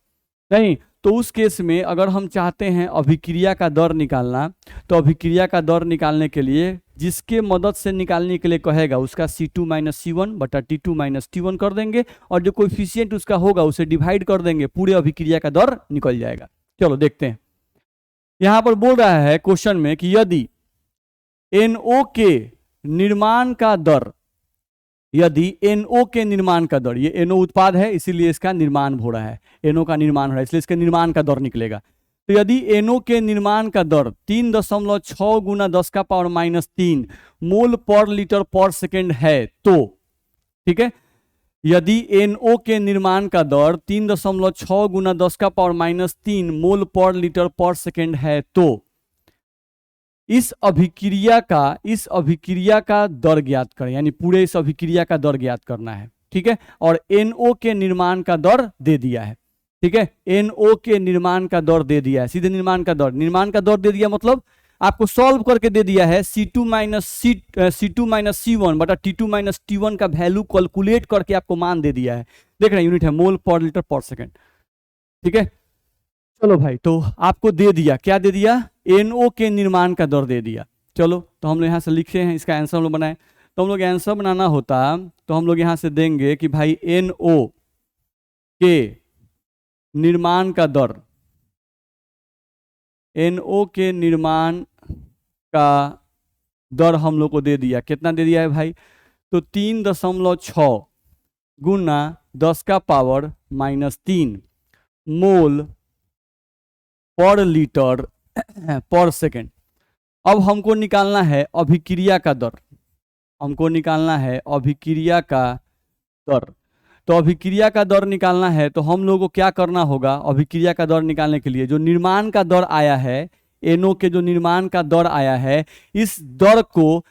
नहीं, तो उस केस में अगर हम चाहते हैं अभिक्रिया का दर निकालना, तो अभिक्रिया का दर निकालने के लिए जिसके मदद से निकालने के लिए कहेगा उसका C2 माइनस C1 बटा T2 माइनस T1 कर देंगे, और जो कोएफिशिएंट उसका होगा उसे डिवाइड कर देंगे, पूरे अभिक्रिया का दर निकल जाएगा। चलो देखते हैं। यहां पर बोल रहा है क्वेश्चन में कि यदि NO के निर्माण का दर, यदि NO के निर्माण का दर, ये NO उत्पाद है इसीलिए इसका निर्माण हो रहा है, NO का निर्माण हो रहा है इसलिए इसके निर्माण का दर निकलेगा। तो यदि NO के निर्माण का दर 3.6 गुना 10 का पावर माइनस 3 मोल पर लीटर पर सेकेंड है, तो ठीक है, यदि NO के निर्माण का दर 3.6 गुना 10 का पावर माइनस 3 मोल पर लीटर पर सेकेंड है, तो इस अभिक्रिया का दर ज्ञात करें, यानी पूरे इस अभिक्रिया का दर ज्ञात करना है। ठीक है, और NO के निर्माण का दर दे दिया है। ठीक है, NO के निर्माण का दर दे दिया है, सीधे निर्माण का दर दे दिया, मतलब आपको सॉल्व करके दे दिया है। C2 माइनस C1 बटा T2 माइनस T1 का वैल्यू कैलकुलेट करके आपको मान दे दिया है। देख रहे हैं, यूनिट है मोल पर लीटर पर सेकेंड। ठीक है, चलो भाई, तो आपको दे दिया, क्या दे दिया, NO के निर्माण का दर दे दिया। चलो तो हम लोग यहाँ से लिखे हैं, इसका आंसर हम लोग बनाए। तो हम लोग आंसर बनाना होता तो हम लोग यहाँ से देंगे कि भाई NO के निर्माण का दर, NO के निर्माण का दर हम लोग को दे दिया, कितना दे दिया है भाई, तो 3.6 गुना 10 का पावर माइनस 3 मोल पर लीटर पर सेकेंड। अब हमको निकालना है अभिक्रिया का दर, हमको निकालना है अभिक्रिया का दर। तो अभिक्रिया का दर निकालना है तो हम लोगों को क्या करना होगा, अभिक्रिया का दर निकालने के लिए जो निर्माण का दर आया है, NO के जो निर्माण का दर आया है, इस दर को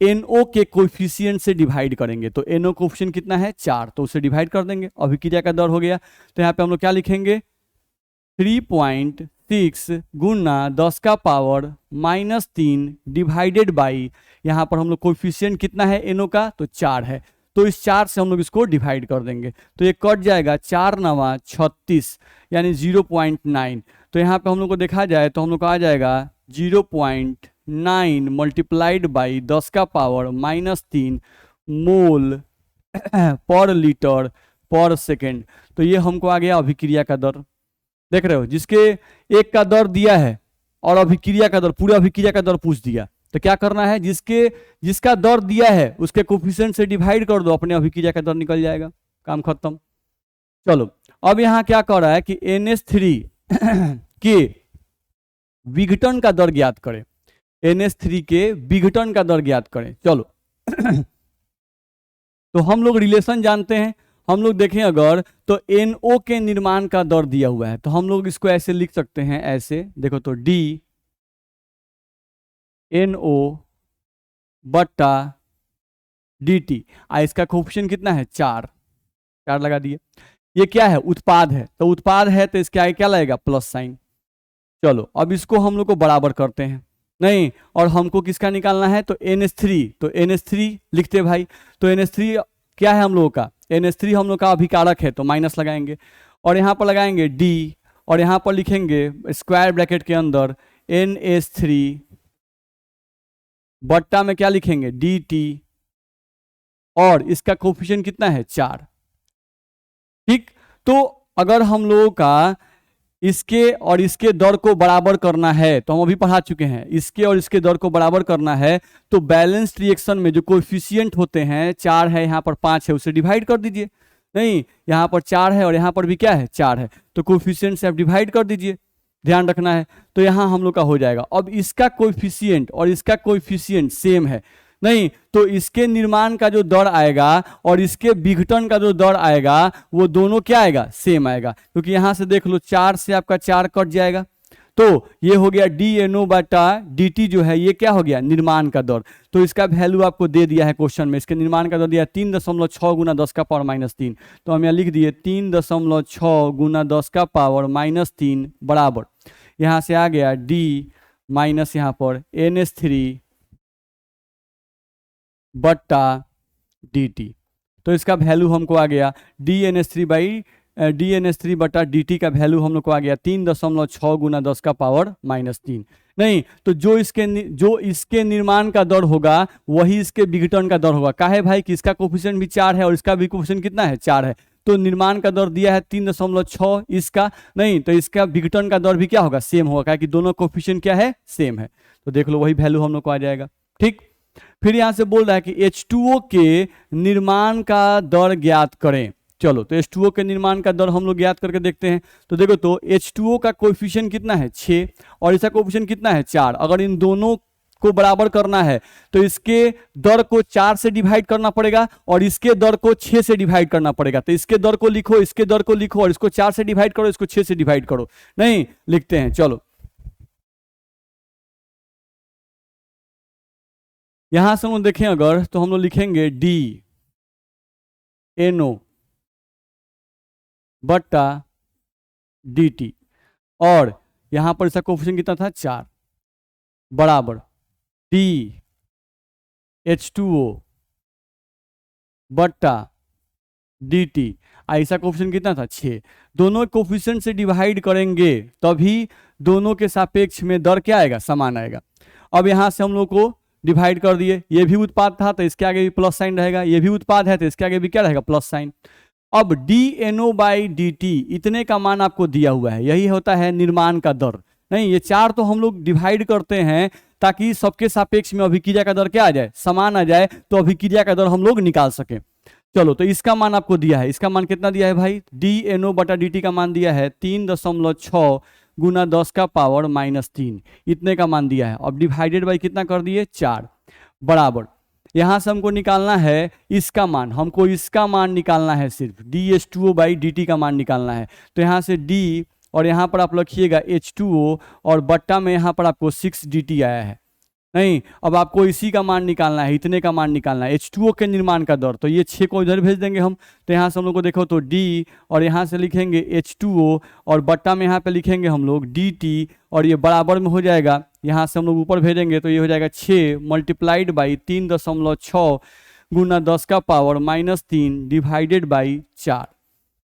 NO के कोएफिशिएंट से डिवाइड करेंगे। तो NO कोएफिशिएंट कितना है, 4, तो उसे डिवाइड कर देंगे, अभिक्रिया का दर हो गया। तो यहाँ पे हम लोग क्या लिखेंगे, 3.6 गुना 10 का पावर माइनस 3 डिवाइडेड बाई, यहाँ पर हम लोग कोएफिशिएंट कितना है NO का, तो 4 है, तो इस 4 से हम लोग इसको डिवाइड कर देंगे, तो ये कट जाएगा, 4 9 36 यानी 0.9। तो यहाँ पे हम लोग को देखा जाए तो हम लोग को आ जाएगा 0.9 मल्टीप्लाइड बाई 10 का पावर माइनस 3 मोल पर लीटर पर सेकेंड। तो ये हमको आ गया अभिक्रिया का दर। देख रहे हो, जिसके एक का दर दिया है और अभिक्रिया का दर, पूरे अभिक्रिया का दर पूछ दिया, तो क्या करना है, जिसका दर दिया है उसके कोएफिशिएंट से डिवाइड कर दो, अपने अभिक्रिया का दर निकल जाएगा, काम खत्म। चलो अब यहाँ क्या कर रहा है कि NH3 के विघटन का दर ज्ञात करें, NH3 के विघटन का दर ज्ञात करें। चलो तो हम लोग रिलेशन जानते हैं, हम लोग देखें अगर तो NO के निर्माण का दर दिया हुआ है, तो हम लोग इसको ऐसे लिख सकते हैं, ऐसे देखो तो D NO बट्टा DT, इसका कोएफिशिएंट कितना है, 4 लगा दिए। ये क्या है, उत्पाद है, तो उत्पाद है तो इसके आगे क्या लगेगा, प्लस साइन। चलो अब इसको हम लोग को बराबर करते हैं, नहीं, और हमको किसका निकालना है, तो NH3, तो NH3 लिखते भाई। तो NH3 क्या है हम लोगों का, NH3 हम लोग का अभिकारक है, तो माइनस लगाएंगे, और यहाँ पर लगाएंगे D, और यहाँ पर लिखेंगे स्क्वायर ब्रैकेट के अंदर NH3 बट्टा में क्या लिखेंगे, DT, और इसका कोएफिशिएंट कितना है, 4। ठीक, तो अगर हम लोगों का इसके और इसके दर को बराबर करना है, तो हम अभी पढ़ा चुके हैं, इसके और इसके दर को बराबर करना है, तो बैलेंस्ड रिएक्शन में जो कोएफिशिएंट होते हैं, 4 है, यहाँ पर 5 है, उसे डिवाइड कर दीजिए। नहीं, यहाँ पर 4 है और यहाँ पर भी क्या है, 4 है, तो कोएफिशिएंट से आप डिवाइड कर दीजिए, ध्यान रखना है। तो यहाँ हम लोग का हो जाएगा। अब इसका कोएफिशिएंट और इसका कोएफिशिएंट सेम है, नहीं, तो इसके निर्माण का जो दर आएगा और इसके विघटन का जो दर आएगा वो दोनों क्या आएगा, सेम आएगा, क्योंकि यहां से देख लो 4 से आपका 4 कट जाएगा, तो ये हो गया DNO बटा DT, जो है ये क्या हो गया, निर्माण का दर। तो इसका वैल्यू आपको दे दिया है क्वेश्चन में, इसके निर्माण का दर दिया 3.6 गुना 10 का पावर माइनस 3, तो हम यहाँ लिख दिए 3.6 गुना 10 का पावर माइनस 3 बराबर, यहाँ से आ गया D माइनस यहाँ पर NH3 बट्टा dt। तो इसका वैल्यू हमको आ गया DNS3 बटा dt का वैल्यू हम लोग को आ गया 3.6 गुना 10 का पावर -3। नहीं तो जो इसके निर्माण का दर होगा वही इसके विघटन का दर होगा। काहे भाई कि इसका कोफिशिएंट भी 4 है और इसका भी कोफिशिएंट कितना है, 4 है। तो निर्माण का दर दिया है 3.6 इसका, नहीं तो इसका विघटन का दर भी क्या होगा, सेम होगा, कि दोनों कोफिशिएंट क्या है, सेम है। तो देख लो वही वैल्यू हम लोग को आ जाएगा। ठीक, फिर यहां से बोल रहा है कि H2O के निर्माण का दर ज्ञात करें। चलो तो H2O के निर्माण का दर हम लोग ज्ञात करके देखते हैं। तो देखो तो H2O का कोएफिशिएंट कितना है, 6 और इसका कोएफिशिएंट कितना है, 4। अगर इन दोनों को बराबर करना है तो इसके दर को 4 से डिवाइड करना पड़ेगा और इसके दर को 6 से डिवाइड करना पड़ेगा। तो इसके दर को लिखो, इसके दर को लिखो और इसको 4 से डिवाइड करो, इसको 6 से डिवाइड करो। नहीं लिखते हैं, चलो यहां से हम लोग देखें अगर तो हम लोग लिखेंगे DNO बट्टा dt और यहां पर इसका कोएफिशिएंट कितना था, 4 बराबर DH2O बट्टा dt। ऐसा कोएफिशिएंट कितना था, 6। दोनों कोएफिशिएंट से डिवाइड करेंगे तभी दोनों के सापेक्ष में दर क्या आएगा, समान आएगा। अब यहां से हम लोग को डिवाइड कर दिए, ये भी उत्पाद था तो इसके आगे भी प्लस साइन रहेगा, ये भी उत्पाद है तो इसके आगे भी क्या रहेगा, प्लस साइन। अब DNO बाई dt इतने का मान आपको दिया हुआ है, यही होता है निर्माण का दर। नहीं ये 4 तो हम लोग डिवाइड करते हैं ताकि सबके सापेक्ष में अभिक्रिया का दर क्या आ जाए, समान आ जाए, तो अभिक्रिया का दर हम लोग निकाल सके। चलो तो इसका मान आपको दिया है, इसका मान कितना दिया है भाई, DNO बटा dt का मान दिया है 3.6 गुना 10 का पावर -3, इतने का मान दिया है। अब डिवाइडेड बाई कितना कर दिए, 4 बराबर यहां से हमको निकालना है इसका मान, हमको इसका मान निकालना है, सिर्फ DH2O बाई dt का मान निकालना है। तो यहां से D और यहां पर आप लिखिएगा H2O और बट्टा में यहां पर आपको 6 dt आया है। नहीं अब आपको इसी का मान निकालना है, इतने का मान निकालना है, H2O के निर्माण का दर। तो ये 6 को इधर भेज देंगे हम। तो यहाँ से हम लोग को देखो तो D और यहाँ से लिखेंगे H2O और बट्टा में यहाँ पे लिखेंगे हम लोग dt और ये बराबर में हो जाएगा। यहाँ से हम लोग ऊपर भेजेंगे तो ये हो जाएगा 6 मल्टीप्लाइड बाई 3.6 गुना 10 का पावर -3 डिवाइडेड बाई 4,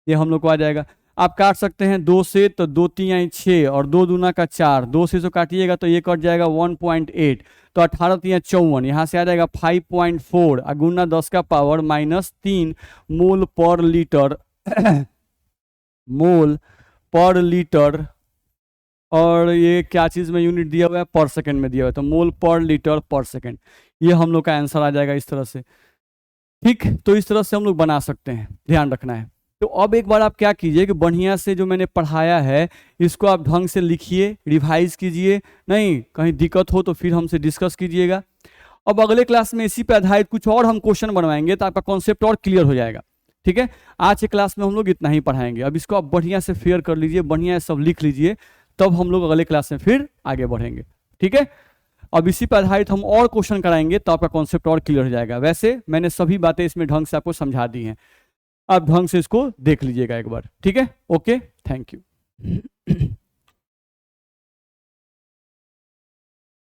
ये हम लोग को आ जाएगा। आप काट सकते हैं 2 से, तो 2 3 6 और 2 दूना का 4, 2 से काटिएगा तो ये कट जाएगा 1.8, तो 18 3 54, यहाँ से आ जाएगा 5.4 गुना 10 का पावर -3 मोल पर लीटर मोल पर लीटर। और ये क्या चीज़ में यूनिट दिया हुआ है, पर सेकंड में दिया हुआ है, तो मोल पर लीटर पर सेकंड, ये हम लोग का आंसर आ जाएगा इस तरह से। ठीक, तो इस तरह से हम लोग बना सकते हैं, ध्यान रखना है। तो अब एक बार आप क्या कीजिए कि बढ़िया से जो मैंने पढ़ाया है इसको आप ढंग से लिखिए, रिवाइज कीजिए, नहीं कहीं दिक्कत हो तो फिर हमसे डिस्कस कीजिएगा। अब अगले क्लास में इसी पे आधारित कुछ और हम क्वेश्चन बनवाएंगे तो आपका कॉन्सेप्ट और क्लियर हो जाएगा। ठीक है, आज के क्लास में हम लोग इतना ही पढ़ाएंगे। अब इसको आप बढ़िया से फेयर कर लीजिए, बढ़िया सब लिख लीजिए, तब हम लोग अगले क्लास में फिर आगे बढ़ेंगे। ठीक है, अब इसी पर आधारित हम और क्वेश्चन कराएंगे तो आपका कॉन्सेप्ट और क्लियर हो जाएगा। वैसे मैंने सभी बातें इसमें ढंग से आपको समझा दी हैं, आप ढंग से इसको देख लीजिएगा एक बार। ठीक है, ओके, थैंक यू।